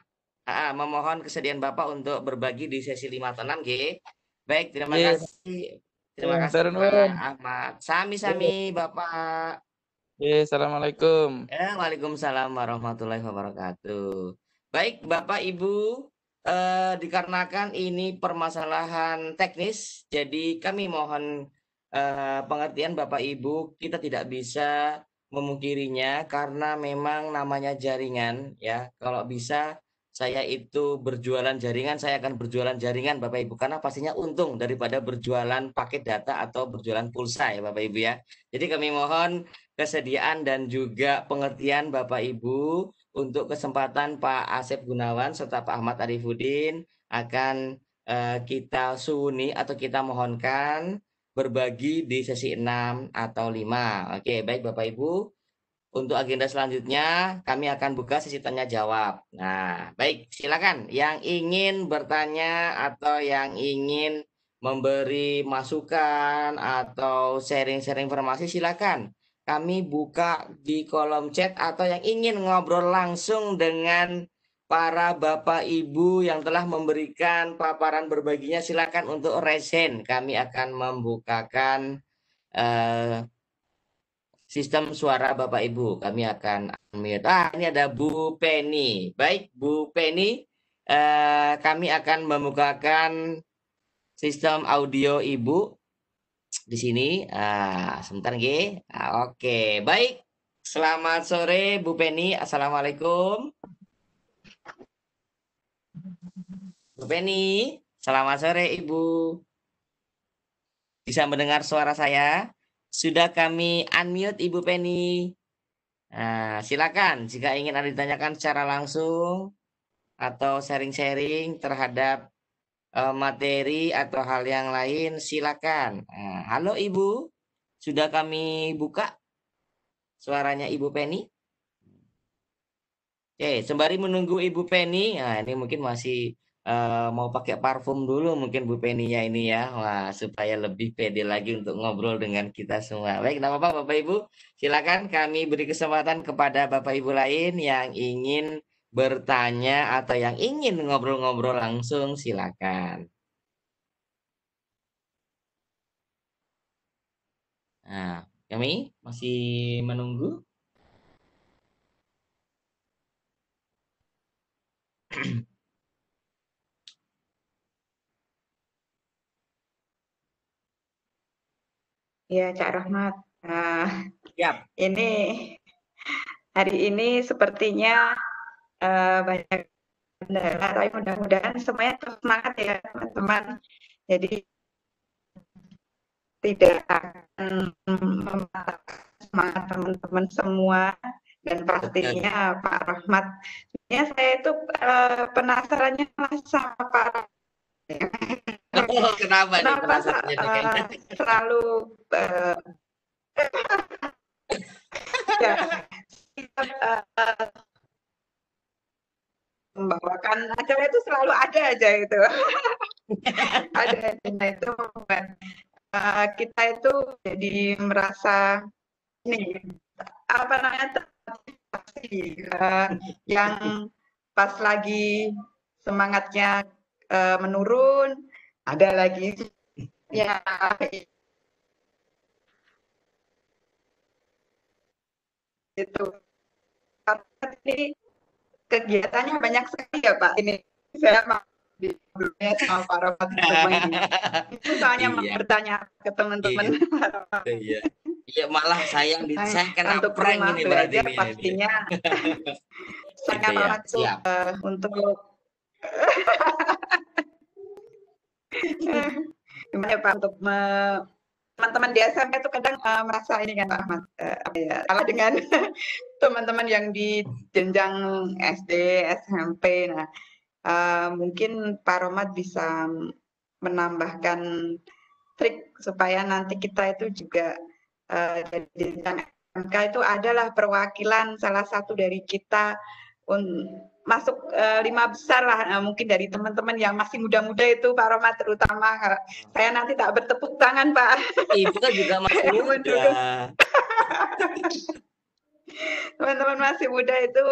memohon kesediaan Bapak untuk berbagi di sesi 5 atau 6 G. Baik, terima kasih. Terima kasih Pak Ahmad. Sami Bapak. Assalamualaikum. Waalaikumsalam warahmatullahi wabarakatuh. Baik, Bapak Ibu, dikarenakan ini permasalahan teknis, jadi kami mohon pengertian Bapak Ibu, kita tidak bisa memungkirinya karena memang namanya jaringan ya. Kalau bisa saya itu berjualan jaringan, saya akan berjualan jaringan Bapak Ibu karena pastinya untung daripada berjualan paket data atau berjualan pulsa ya Bapak Ibu ya. Jadi kami mohon kesediaan dan juga pengertian Bapak Ibu untuk kesempatan Pak Asep Gunawan serta Pak Ahmad Arifuddin akan kita suwuni atau kita mohonkan berbagi di sesi 6 atau 5. Oke, baik Bapak Ibu. Untuk agenda selanjutnya kami akan buka sesi tanya jawab. Nah, baik, silakan yang ingin bertanya atau yang ingin memberi masukan atau sharing-sharing informasi silakan. Kami buka di kolom chat atau yang ingin ngobrol langsung dengan para Bapak Ibu yang telah memberikan paparan berbaginya silakan untuk raise hand. Kami akan membukakan sistem suara Bapak Ibu. Kami akan unmute. Ini ada Bu Penny. Baik, Bu Penny, kami akan membukakan sistem audio Ibu di sini. Sebentar nggih. Oke, baik. Selamat sore Bu Penny. Assalamualaikum. Bu Penny, selamat sore Ibu. Bisa mendengar suara saya? Sudah kami unmute Ibu Penny. Nah, silakan jika ingin Anda ditanyakan secara langsung atau sharing-sharing terhadap materi atau hal yang lain, silakan. Nah, halo Ibu, sudah kami buka suaranya Ibu Penny. Oke, sembari menunggu Ibu Penny, nah ini mungkin masih mau pakai parfum dulu mungkin Bu Penny-nya ini ya. Wah, supaya lebih pede lagi untuk ngobrol dengan kita semua. Baik, nama Bapak Ibu, silakan kami beri kesempatan kepada Bapak Ibu lain yang ingin bertanya atau yang ingin ngobrol-ngobrol langsung, silakan. Nah, kami masih menunggu. Ya, Cak Rahmat. Siap. Ini hari ini sepertinya banyak kendala, tapi mudah-mudahan semuanya tetap semangat ya teman-teman. Jadi tidak akan mematahkan semangat teman-teman semua dan pastinya Pak Rahmat. Sebenarnya saya itu penasarannya sama Pak Rahmat. Kenapa nih penasarannya? Selalu ya, membawakan acara itu selalu ada aja itu. Ada itu kita itu jadi merasa ini apa namanya yang pas lagi semangatnya menurun, ada lagi ya itu. Ini kegiatannya banyak sekali ya Pak. Ini saya mau di sama Pak Rahmat itu soalnya mau bertanya ke teman-teman. Iya. Iya, malah saya kena untuk prank rumah ini belajar berarti pastinya sangat ya. amat untuk gimana ya Pak untuk teman-teman di SMP itu kadang merasa ini kan Pak Ahmad apa ya salah dengan teman-teman yang di jenjang SD, SMP. Nah, mungkin Pak Romat bisa menambahkan trik supaya nanti kita itu juga dari jenjang SMK itu adalah perwakilan salah satu dari kita masuk 5 besar lah, mungkin dari teman-teman yang masih muda-muda itu Pak Romat terutama. Saya nanti tak bertepuk tangan Pak. Ibu kan juga masih muda. Teman-teman masih muda itu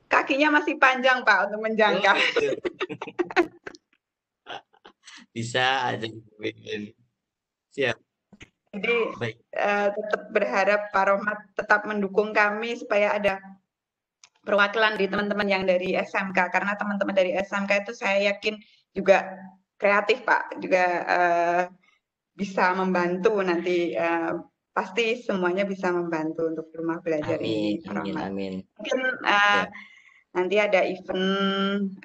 kakinya masih panjang Pak untuk menjangkau. Bisa aja. Siap. Jadi tetap berharap Pak Romat tetap mendukung kami supaya ada perwakilan di teman-teman yang dari SMK, karena teman-teman dari SMK itu saya yakin juga kreatif Pak, juga bisa membantu nanti, pasti semuanya bisa membantu untuk rumah belajar Amin, ini, Pak amin, Rohmat. amin. Mungkin Ya. nanti ada event,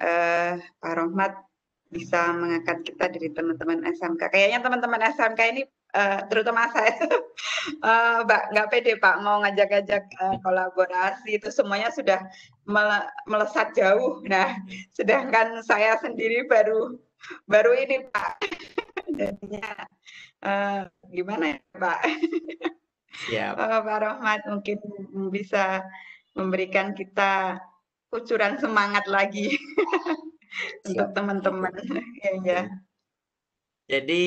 Pak Rohmat bisa mengangkat kita dari teman-teman SMK. Kayaknya teman-teman SMK ini, terutama saya, nggak pede Pak mau ngajak-ngajak kolaborasi, itu semuanya sudah melesat jauh. Nah, sedangkan saya sendiri baru ini Pak. Jadinya gimana ya Pak? Siap. Pak Rohmat mungkin bisa memberikan kita kucuran semangat lagi untuk Siap. teman-teman. Ya. Jadi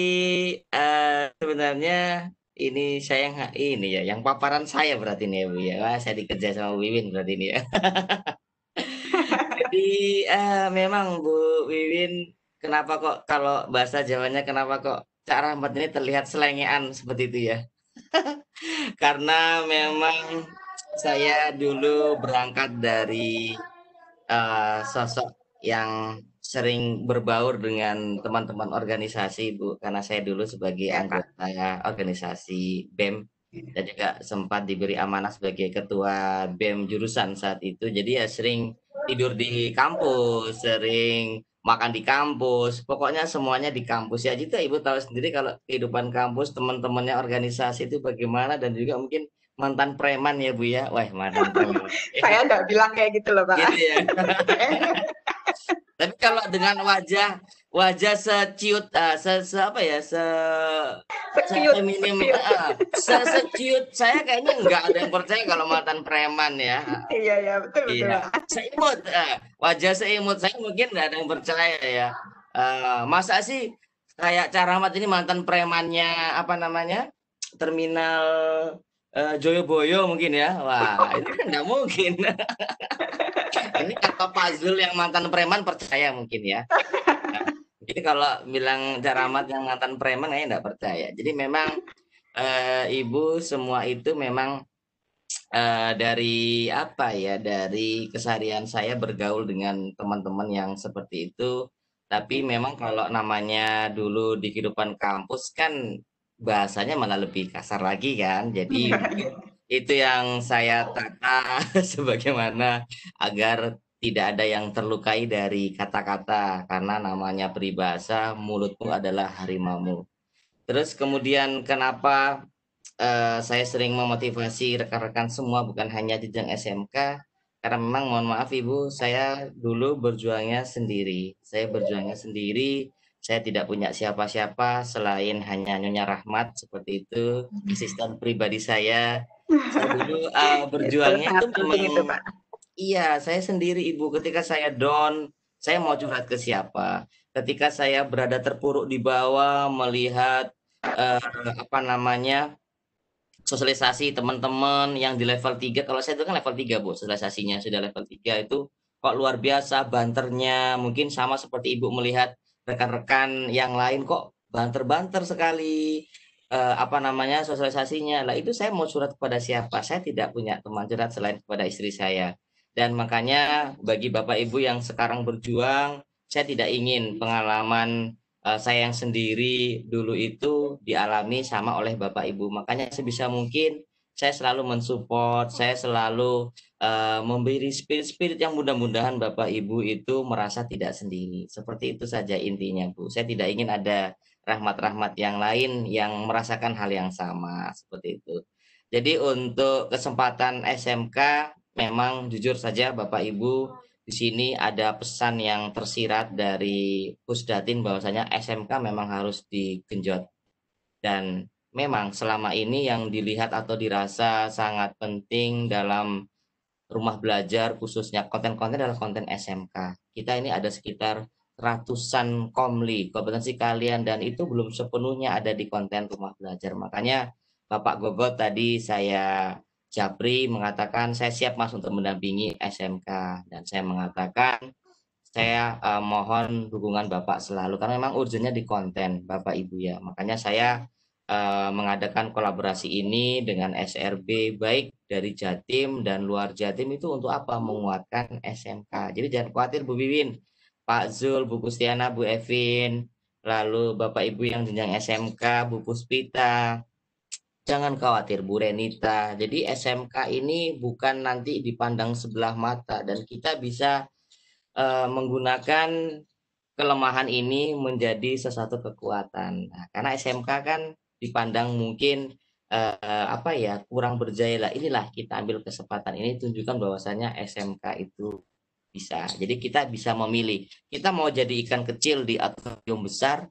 sebenarnya ini saya ini ya, yang paparan saya berarti nih ya Bu ya. Wah, saya dikerja sama Wiwin berarti ini ya. Jadi memang Bu Wiwin, kenapa kok kalau bahasa Jawanya kenapa kok Cak Rahmat ini terlihat selengean seperti itu ya? Karena memang saya dulu berangkat dari sosok yang sering berbaur dengan teman-teman organisasi Bu, karena saya dulu sebagai Ya, Pak. anggota organisasi BEM dan juga sempat diberi amanah sebagai ketua BEM jurusan saat itu. Jadi ya sering tidur di kampus, sering makan di kampus, pokoknya semuanya di kampus ya. Jadi Ibu tahu sendiri kalau kehidupan kampus, teman-temannya organisasi itu bagaimana, dan juga mungkin mantan preman ya Bu ya. Wah, mantan preman. Saya nggak bilang kayak gitu loh Pak. Gitu ya. Tapi kalau dengan wajah seciut apa ya, seminim seciut saya kayaknya nggak ada yang percaya kalau mantan preman ya. Iya betul Iya. Pak. Seimut wajah seimut saya mungkin nggak ada yang percaya ya. Masa sih kayak Cak Rahmat ini mantan premannya apa namanya, terminal Joyoboyo mungkin ya. Wah, ini kan nggak mungkin. Ini kata Pak Zul yang mantan preman percaya mungkin ya. Nah, jadi kalau bilang Cak Rahmat yang mantan preman kayaknya nggak percaya. Jadi memang Ibu semua itu memang dari apa ya, dari keseharian saya bergaul dengan teman-teman yang seperti itu. Tapi memang kalau namanya dulu di kehidupan kampus kan bahasanya malah lebih kasar lagi kan. Jadi mungkin itu yang saya tata sebagaimana agar tidak ada yang terlukai dari kata-kata, karena namanya peribahasa mulutmu adalah harimaumu. Terus kemudian kenapa saya sering memotivasi rekan-rekan semua bukan hanya di jenjang SMK, karena memang mohon maaf Ibu, saya dulu berjuangnya sendiri. Saya tidak punya siapa-siapa selain hanya Nyonya Rahmat seperti itu, asisten pribadi saya. Saya dulu berjuangnya itu Sangat penting itu memang Pak. iya, saya sendiri Ibu. Ketika saya down, saya mau curhat ke siapa? Ketika saya berada terpuruk di bawah melihat apa namanya, sosialisasi teman-teman yang di level 3, kalau saya itu kan level 3 Bu, sosialisasinya sudah level 3 itu kok luar biasa banternya, mungkin sama seperti Ibu melihat rekan-rekan yang lain kok banter-banter sekali apa namanya, sosialisasinya. Lah itu saya mau surat kepada siapa? Saya tidak punya teman curhat selain kepada istri saya. Dan makanya bagi Bapak Ibu yang sekarang berjuang, saya tidak ingin pengalaman saya yang sendiri dulu itu dialami sama oleh Bapak Ibu. Makanya sebisa mungkin saya selalu mensupport, saya selalu memberi spirit-spirit yang mudah-mudahan Bapak Ibu itu merasa tidak sendiri. Seperti itu saja intinya Bu. Saya tidak ingin ada rahmat-rahmat yang lain yang merasakan hal yang sama seperti itu. Jadi untuk kesempatan SMK memang jujur saja Bapak Ibu, di sini ada pesan yang tersirat dari Pusdatin bahwasanya SMK memang harus digenjot. Dan memang selama ini yang dilihat atau dirasa sangat penting dalam rumah belajar khususnya konten-konten adalah konten SMK. Kita ini ada sekitar ratusan komli, kompetensi kalian, dan itu belum sepenuhnya ada di konten rumah belajar. Makanya Bapak Gogot tadi saya Japri mengatakan saya siap Mas untuk mendampingi SMK, dan saya mengatakan saya mohon dukungan Bapak selalu karena memang urgennya di konten Bapak Ibu ya. Makanya saya mengadakan kolaborasi ini dengan SRB baik dari Jatim dan luar Jatim itu untuk apa? Menguatkan SMK. Jadi jangan khawatir Bu Wiwin, Pak Zul, Bu Kustiana, Bu Evin, lalu Bapak Ibu yang jenjang SMK, Bu Puspita, jangan khawatir Bu Renita. Jadi SMK ini bukan nanti dipandang sebelah mata dan kita bisa menggunakan kelemahan ini menjadi sesuatu kekuatan. Nah, karena SMK kan dipandang mungkin kurang berjaya lah. Inilah kita ambil kesempatan ini tunjukkan bahwasanya SMK itu bisa. Jadi kita bisa memilih. Kita mau jadi ikan kecil di akuarium besar,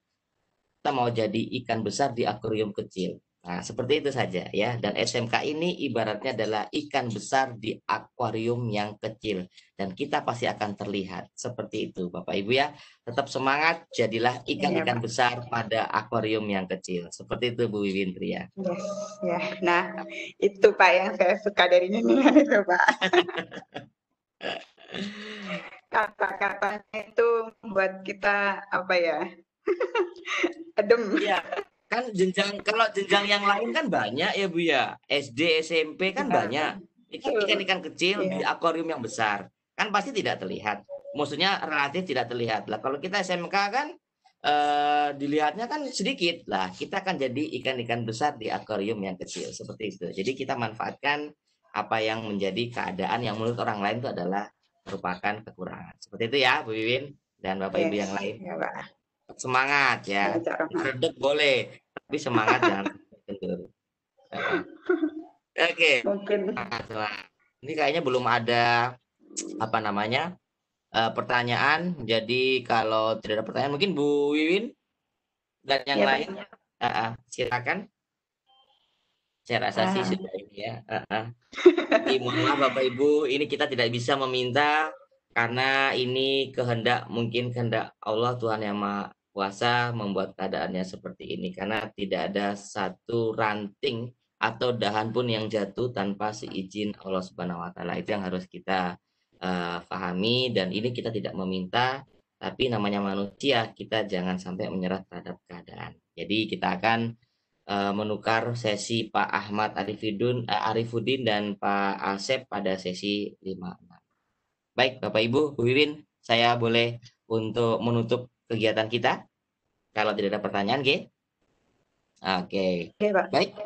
kita mau jadi ikan besar di akuarium kecil. Nah, seperti itu saja ya. Dan SMK ini ibaratnya adalah ikan besar di akuarium yang kecil. Dan kita pasti akan terlihat. Seperti itu Bapak Ibu ya. Tetap semangat, jadilah ikan-ikan besar pada akuarium yang kecil. Seperti itu Bu Wiwin Tria. Yes, ya. Nah, itu Pak yang saya suka dari nyanyian itu Pak. Kata-katanya itu buat kita apa ya? Adem. Iya. Kan kalau jenjang yang lain kan banyak ya Bu ya. SD, SMP kan banyak. Ikan-ikan kecil di akuarium yang besar. Kan pasti tidak terlihat. Maksudnya relatif tidak terlihat. Lah kalau kita SMK kan dilihatnya kan sedikit. Lah kita akan jadi ikan-ikan besar di akuarium yang kecil. Seperti itu. Jadi kita manfaatkan apa yang menjadi keadaan yang menurut orang lain itu adalah merupakan kekurangan. Seperti itu ya Bu Wiwin dan Bapak Ibu yang lain. Ya, Pak. Semangat ya. Redek boleh, tapi semangat jangan kendur. Oke. Mungkin. Ini kayaknya belum ada pertanyaan. Jadi kalau tidak ada pertanyaan, mungkin Bu Wiwin dan yang lain silakan. Saya rasa sih sudah ini ya. Mohon maaf Bapak Ibu, ini kita tidak bisa meminta karena ini kehendak Allah Tuhan Yang Maha Kuasa membuat keadaannya seperti ini, karena tidak ada satu ranting atau dahan pun yang jatuh tanpa seizin Allah Subhanahu wa taala. Itu yang harus kita pahami, dan ini kita tidak meminta, tapi namanya manusia, kita jangan sampai menyerah terhadap keadaan. Jadi kita akan menukar sesi Pak Ahmad Arifuddin dan Pak Asep pada sesi 5. Baik Bapak Ibu, Bu Wiwin, saya boleh untuk menutup kegiatan kita kalau tidak ada pertanyaan, Oke. Baik,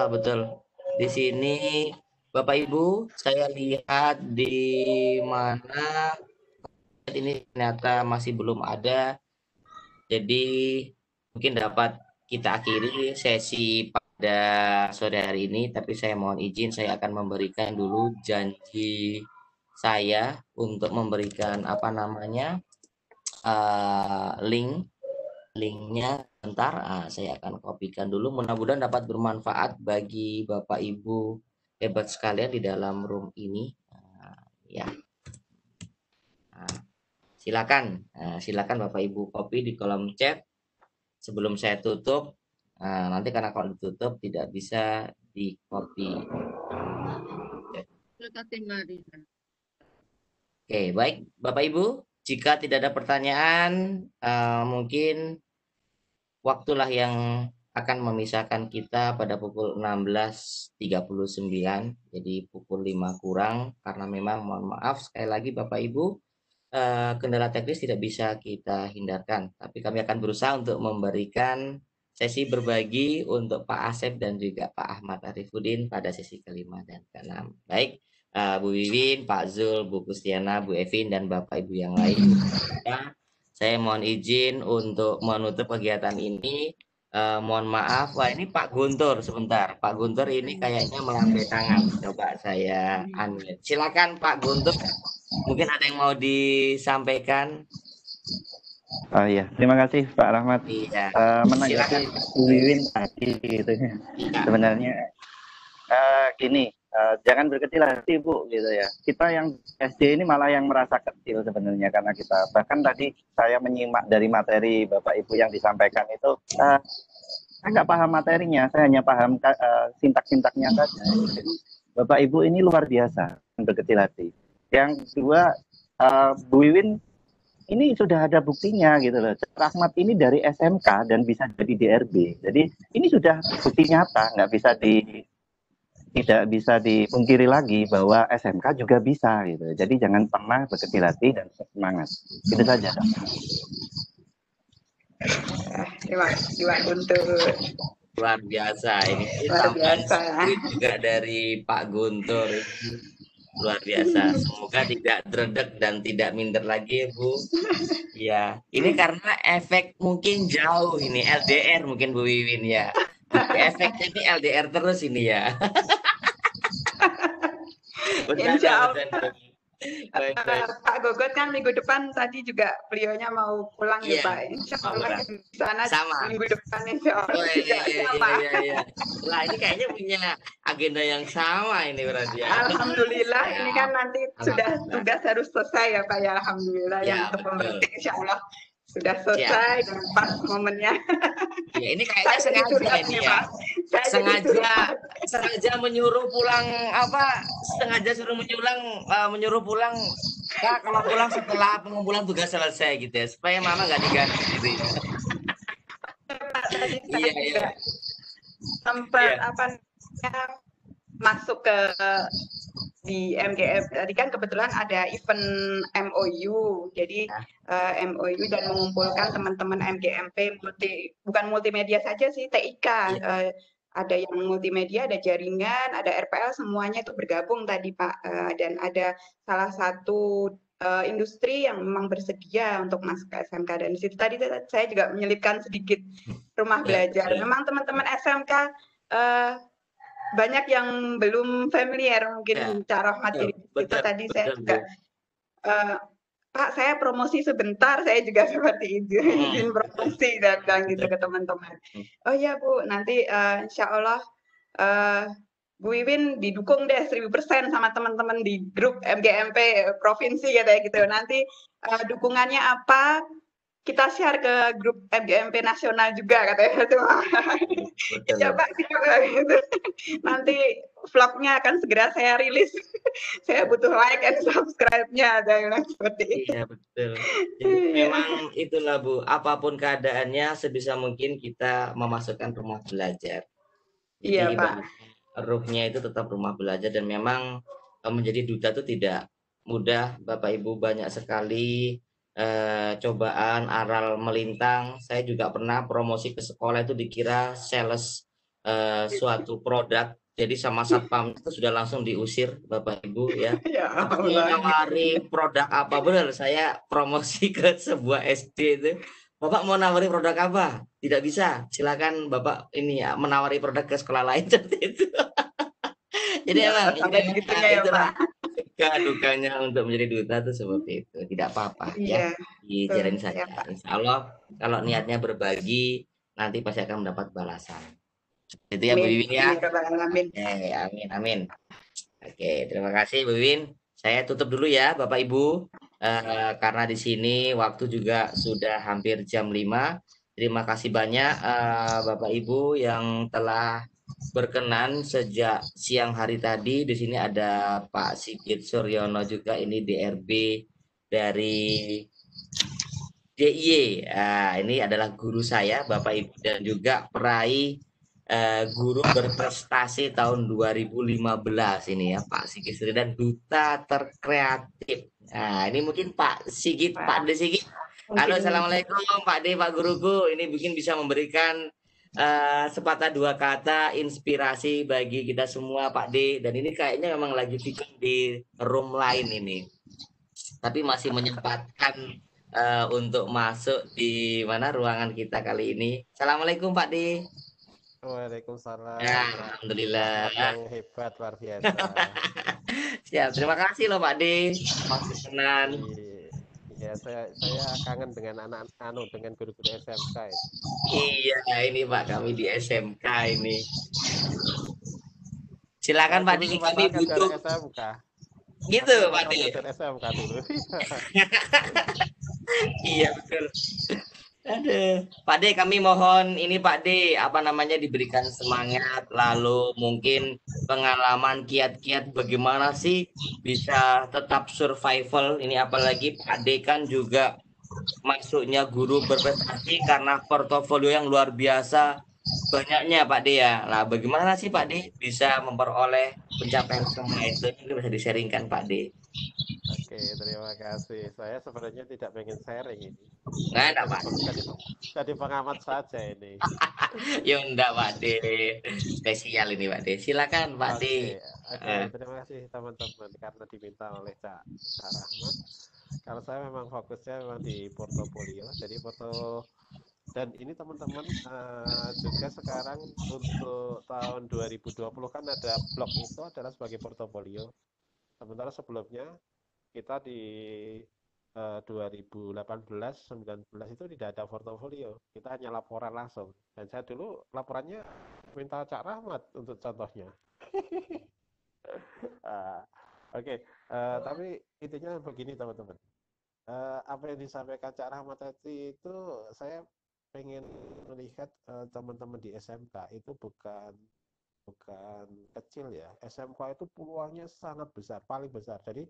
betul. Di sini Bapak Ibu, saya lihat di mana ini ternyata masih belum ada. Jadi mungkin dapat kita akhiri sesi pada sore hari ini, tapi saya mohon izin saya akan memberikan dulu janji saya untuk memberikan linknya bentar. Saya akan kopikan dulu, mudah-mudahan dapat bermanfaat bagi Bapak Ibu hebat sekalian di dalam room ini. Silakan Bapak Ibu copy di kolom chat sebelum saya tutup. Nanti karena kalau ditutup tidak bisa di copy. Oke, baik Bapak Ibu, jika tidak ada pertanyaan, mungkin waktulah yang akan memisahkan kita pada pukul 16.39, jadi pukul 5 kurang, karena memang mohon maaf sekali lagi Bapak Ibu, kendala teknis tidak bisa kita hindarkan, tapi kami akan berusaha untuk memberikan sesi berbagi untuk Pak Asep dan juga Pak Ahmad Arifuddin pada sesi ke-5 dan ke-6. Baik, Bu Wiwin, Pak Zul, Bu Kustiana, Bu Evin, dan Bapak Ibu yang lain. Saya mohon izin untuk menutup kegiatan ini. Mohon maaf, ini Pak Guntur sebentar. Pak Guntur ini kayaknya melambai tangan. Coba saya unmute. Silakan Pak Guntur. Mungkin ada yang mau disampaikan. Oh iya, terima kasih Pak Rahmat. Iya. Menanggapi Bu Wiwin tadi gitu ya. Sebenarnya gini, jangan berkecil hati Bu gitu ya. Kita yang SD ini malah yang merasa kecil sebenarnya, karena kita bahkan tadi saya menyimak dari materi Bapak Ibu yang disampaikan itu, saya nggak paham materinya, saya hanya paham sintak-sintaknya saja. Jadi Bapak Ibu ini luar biasa berkecil hati. Yang kedua, Bu Wiwin ini sudah ada buktinya gitu loh. Rahmat ini dari SMK dan bisa jadi DRB. Jadi ini sudah bukti nyata, tidak bisa dipungkiri lagi bahwa SMK juga bisa gitu. Jadi jangan pernah berkecil hati dan semangat. Itu saja. Terima kasih Pak Guntur. Luar biasa ini. Luar biasa. Juga dari Pak Guntur. Luar biasa. Semoga tidak dredeg dan tidak minder lagi, Bu. Ya, ini karena efek mungkin jauh ini LDR mungkin Bu Wiwin ya. Efeknya ini LDR terus ini ya. Insya Allah. Pak Gogot kan minggu depan tadi juga beliaunya mau pulang ya Pak. Insya Allah di sana minggu depan Insya Allah. Iya. Lah ini kayaknya punya agenda yang sama ini berarti ya. Alhamdulillah ini kan nanti sudah tugas harus selesai ya Pak ya. Alhamdulillah yang untuk pemerintah Insya Allah sudah selesai dan pas momennya. Ya ini kayaknya sengaja ini ya. Sengaja menyuruh pulang sengaja menyuruh pulang Kak, kalau pulang setelah pengumpulan tugas selesai gitu ya, supaya mama nggak diganti gitu ya. Iya. Sempat masuk ke di MGF tadi kan kebetulan ada event MOU, jadi MOU dan mengumpulkan teman-teman MGMP bukan multimedia saja sih, TIK, ada yang multimedia, ada jaringan, ada RPL, semuanya itu bergabung tadi Pak, dan ada salah satu industri yang memang bersedia untuk masuk ke SMK, dan di situ tadi saya juga menyelipkan sedikit rumah belajar. Memang teman-teman SMK banyak yang belum familiar mungkin cara materi itu tadi saya juga Pak saya promosi sebentar, saya juga seperti itu izin promosi dan bilang gitu ke teman-teman. Oh ya Bu, nanti insya Allah Bu Wiwin didukung deh 1000% sama teman-teman di grup MGMP provinsi katanya gitu. Nanti dukungannya apa? Kita share ke grup MGMP nasional juga katanya tuh. Ya Pak, gitu. Nanti vlognya akan segera saya rilis. Saya butuh like and subscribe-nya, ada yang seperti itu. Iya betul. Jadi memang itulah Bu, apapun keadaannya sebisa mungkin kita memasukkan rumah belajar. Jadi Iya Pak. Ruhnya itu tetap rumah belajar, dan memang menjadi duta itu tidak mudah Bapak Ibu, banyak sekali cobaan, aral melintang. Saya juga pernah promosi ke sekolah itu dikira sales suatu produk, jadi sama satpam itu sudah langsung diusir Bapak Ibu ya. Nawari produk apa, benar saya promosi ke sebuah SD itu, Bapak mau nawari produk apa? Tidak bisa, silakan Bapak ini ya menawari produk ke sekolah lain seperti itu. Jadi emang itulah dukanya untuk menjadi duta itu seperti itu. Tidak apa-apa ya, dijalanin saja. Insya Allah kalau niatnya berbagi nanti pasti akan mendapat balasan. Itu ya Bu Wiwin ya. Amin. Oke, terima kasih Bu Wiwin. Saya tutup dulu ya Bapak Ibu, karena di sini waktu juga sudah hampir jam 5. Terima kasih banyak Bapak Ibu yang telah berkenan sejak siang hari tadi. Di sini ada Pak Sigit Suryono juga, ini DRB dari DIY. Ini adalah guru saya Bapak Ibu, dan juga peraih guru berprestasi tahun 2015 ini ya Pak Sigit Suryono, dan duta terkreatif. Nah ini mungkin Pak Sigit, Pak De Sigit. Halo, assalamualaikum Pak De, Pak Guruku. Ini mungkin bisa memberikan sepatah dua kata inspirasi bagi kita semua Pak D. Dan ini kayaknya memang lagi bikin di room lain ini, tapi masih menyempatkan untuk masuk di mana ruangan kita kali ini. Assalamualaikum Pak D. Waalaikumsalam. Ya, alhamdulillah. Yang hebat, luar biasa. Siap, terima kasih loh Pak D. Masih senang. Ya, saya kangen dengan dengan guru-guru SMK. Iya, ini Pak, kami di SMK ini. Silakan Pak Di, kami butuh. SMK. Gitu Pak Di. SMK dulu. Iya betul. Aduh, Pak D, kami mohon ini Pak D, diberikan semangat, lalu mungkin pengalaman kiat-kiat bagaimana sih bisa tetap survival ini, apalagi Pak D kan juga masuknya guru berprestasi karena portofolio yang luar biasa banyaknya Pak De ya. Nah, bagaimana sih Pak De bisa memperoleh pencapaian semua itu? Ini bisa di-sharingkan Pak De. Oke, terima kasih. Saya sebenarnya tidak pengen sharing ini. Nggak Saya ada Pak. jadi pengamat saja ini. Ya enggak Pak De. Spesial ini Pak De. Silakan Pak De. Oke, terima kasih teman-teman karena diminta oleh Cak Rahmat. Kalau saya memang fokusnya memang di portofolio. Jadi dan ini teman-teman juga sekarang untuk tahun 2020 kan ada blok itu adalah sebagai portofolio. Sementara sebelumnya kita di 2018-19 itu tidak ada portofolio, kita hanya laporan langsung. Dan saya dulu laporannya minta Cak Rahmat untuk contohnya. Oke, tapi intinya begini teman-teman. Apa yang disampaikan Cak Rahmat tadi itu saya pengen melihat teman-teman di SMK itu bukan kecil ya. SMK itu peluangnya sangat besar, paling besar. Jadi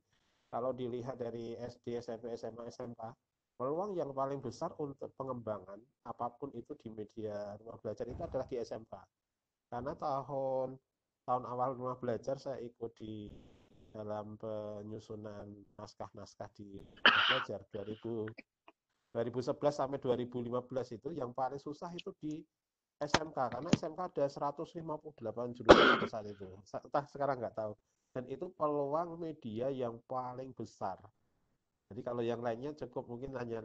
kalau dilihat dari SD, SMP, SMA, SMK, peluang yang paling besar untuk pengembangan apapun itu di media rumah belajar itu adalah di SMK. Karena tahun awal rumah belajar saya ikut di dalam penyusunan naskah-naskah di rumah belajar 2011 sampai 2015 itu yang paling susah itu di SMK, karena SMK ada 158 jurusan pada saat itu. Entah sekarang nggak tahu. Dan itu peluang media yang paling besar. Jadi kalau yang lainnya cukup mungkin hanya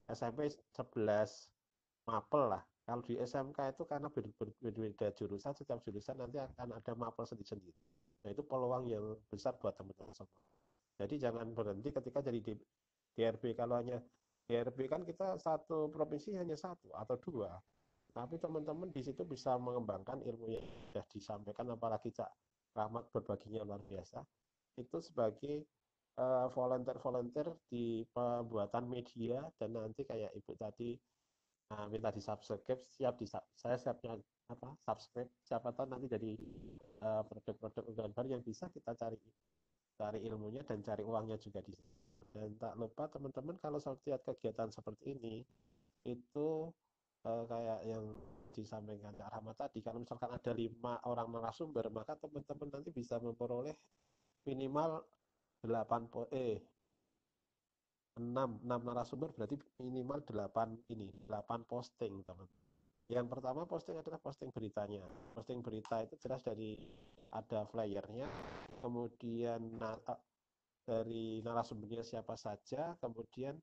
SMP 11 mapel lah. Kalau di SMK itu karena berbeda jurusan, setiap jurusan nanti akan ada mapel sendiri-sendiri. Nah itu peluang yang besar buat teman-teman semua. Jadi jangan berhenti ketika jadi DRB. Kalau hanya DRB kan kita satu provinsi hanya satu atau dua. Tapi teman-teman di situ bisa mengembangkan ilmu yang sudah disampaikan, apalagi Cak Rahmat berbaginya luar biasa. Itu sebagai volunteer di pembuatan media, dan nanti kayak Ibu tadi minta di subscribe, saya siapnya subscribe, siapa tahu nanti jadi produk-produk gambar yang bisa kita cari ilmunya dan cari uangnya juga di sini. Dan tak lupa teman-teman kalau setiap kegiatan seperti ini itu kayak yang disampaikan Kak Rahmat tadi, kalau misalkan ada 5 orang narasumber, maka teman-teman nanti bisa memperoleh minimal 6 narasumber, berarti minimal 8 posting teman. Yang pertama posting adalah posting beritanya. Posting berita itu jelas dari ada flyernya, kemudian dari narasumbernya siapa saja, kemudian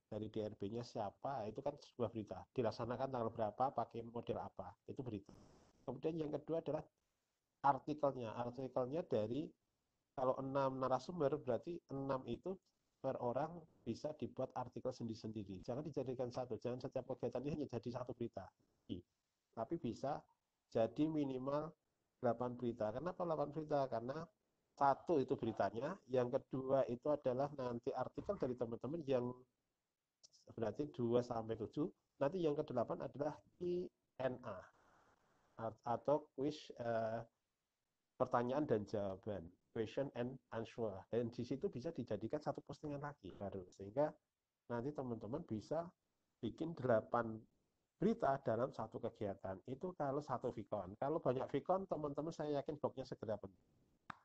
dari DRB-nya siapa, itu kan sebuah berita. Dilaksanakan tanggal berapa, pakai model apa, itu berita. Kemudian yang kedua adalah artikelnya. Artikelnya dari, kalau 6 narasumber, berarti 6 itu per orang bisa dibuat artikel sendiri-sendiri. Jangan dijadikan satu, jangan setiap kegiatan ini hanya jadi satu berita. Tapi bisa jadi minimal 8 berita. Kenapa 8 berita? Karena satu itu beritanya, yang kedua itu adalah nanti artikel dari teman-teman yang berarti 2-7. Nanti yang ke-8 adalah Q&A atau quiz, pertanyaan dan jawaban, question and answer. Dan di situ bisa dijadikan satu postingan lagi baru, sehingga nanti teman-teman bisa bikin 8 berita dalam satu kegiatan. Itu kalau satu Vicon. Kalau banyak Vicon, teman-teman saya yakin blognya segera penuh.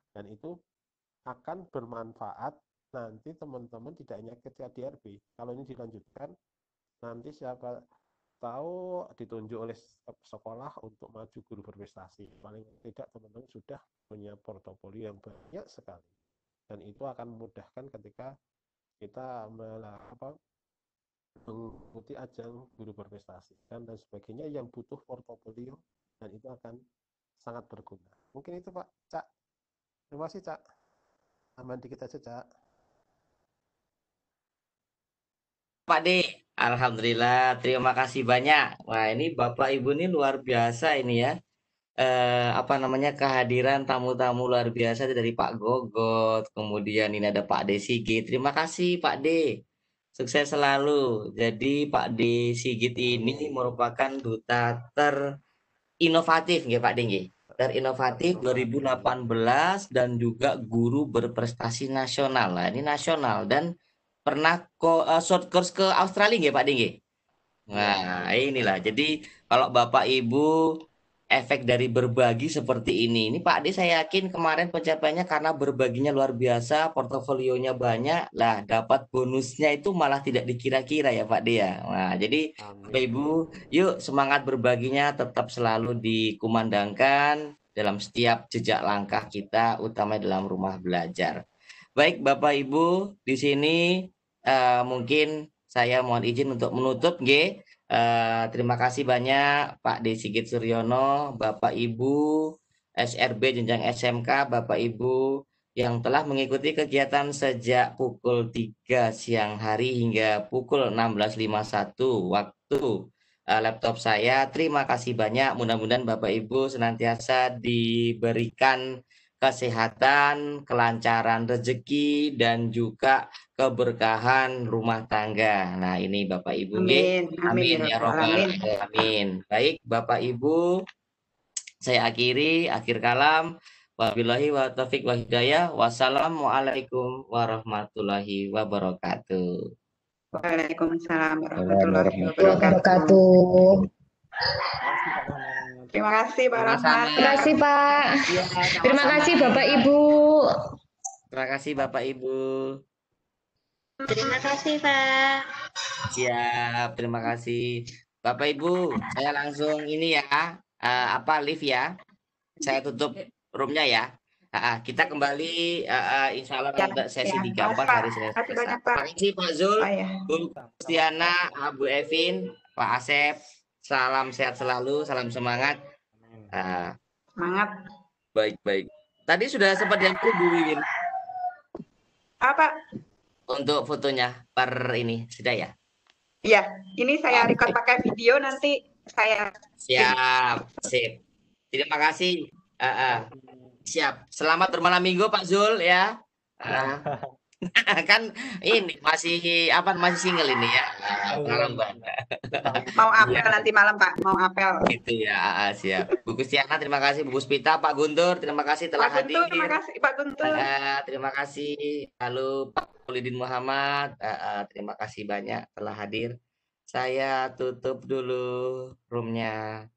Dan itu akan bermanfaat nanti teman-teman tidak hanya ketika DRB. Kalau ini dilanjutkan, nanti siapa tahu ditunjuk oleh sekolah untuk maju guru berprestasi. Paling tidak teman-teman sudah punya portofolio yang banyak sekali. Dan itu akan memudahkan ketika kita mengikuti ajang guru berprestasi dan sebagainya yang butuh portofolio, dan itu akan sangat berguna. Mungkin itu Pak Cak. Terima kasih Cak. Tambahan dikit aja Cak. Pak D, alhamdulillah, terima kasih banyak. Wah, ini Bapak Ibu ini luar biasa ini ya. Kehadiran tamu-tamu luar biasa dari Pak Gogot, kemudian ini ada Pak D Sigit. Terima kasih Pak D. Sukses selalu. Jadi Pak D Sigit ini merupakan duta terinovatif nggih Pak D nggih. Terinovatif 2018 dan juga guru berprestasi nasional. Nah, ini nasional, dan pernah short course ke Australia nggih Pak Dinggi? Nah, inilah. Jadi kalau Bapak Ibu efek dari berbagi seperti ini Pak Ade saya yakin kemarin pencapaiannya karena berbaginya luar biasa, portofolionya banyak, lah dapat bonusnya itu malah tidak dikira-kira ya Pak Ade ya. Nah, jadi Bapak Ibu, yuk semangat berbaginya tetap selalu dikumandangkan dalam setiap jejak langkah kita, utama dalam rumah belajar. Baik Bapak Ibu, di sini mungkin saya mohon izin untuk menutup, G. Terima kasih banyak Pak D. Sigit Suryono, Bapak Ibu SRB jenjang SMK, Bapak Ibu yang telah mengikuti kegiatan sejak pukul 3 siang hari hingga pukul 16.51 waktu laptop saya. Terima kasih banyak. Mudah-mudahan Bapak Ibu senantiasa diberikan kesehatan, kelancaran rezeki, dan juga keberkahan rumah tangga. Nah, ini Bapak Ibu. Amin. Amin ya robbal Alamin. alamin. Baik, Bapak Ibu, saya akhiri akhir kalam. Wabillahi wa taufiq wa hidayah. Wassalamualaikum warahmatullahi wabarakatuh. Waalaikumsalam warahmatullahi wabarakatuh. Wabarakatuh. Terima kasih Pak Rahmat. Terima kasih Pak. Iya, Terima sama-sama. kasih Bapak Ibu. Terima kasih Bapak Ibu. Terima kasih Pak. Siap, terima kasih. Bapak Ibu, saya langsung ini ya, live ya. Saya tutup roomnya ya. Kita kembali insya Allah pada sesi 34 hari Senin. Terima kasih Pak Zul, Bu Kristiana, Bu Evin, Pak Asep. Salam sehat selalu, salam semangat. Semangat. Baik. Tadi sudah sempat diambil Bu Wiwin. Apa? Untuk fotonya per ini sudah ya? Iya, ini saya record pakai video, nanti saya. Siap, sip. Terima kasih. Siap. Selamat bermalam minggu Pak Zul ya. Kan ini masih single ini ya. Mau apel nanti malam Pak, mau apel. Gitu ya. Siap. Bu Kristiana terima kasih, Bu Puspita, Pak Guntur terima kasih telah hadir. Terima kasih Pak Guntur. Terima kasih. Lalu Pak Maulidin Muhammad, terima kasih banyak telah hadir. Saya tutup dulu roomnya.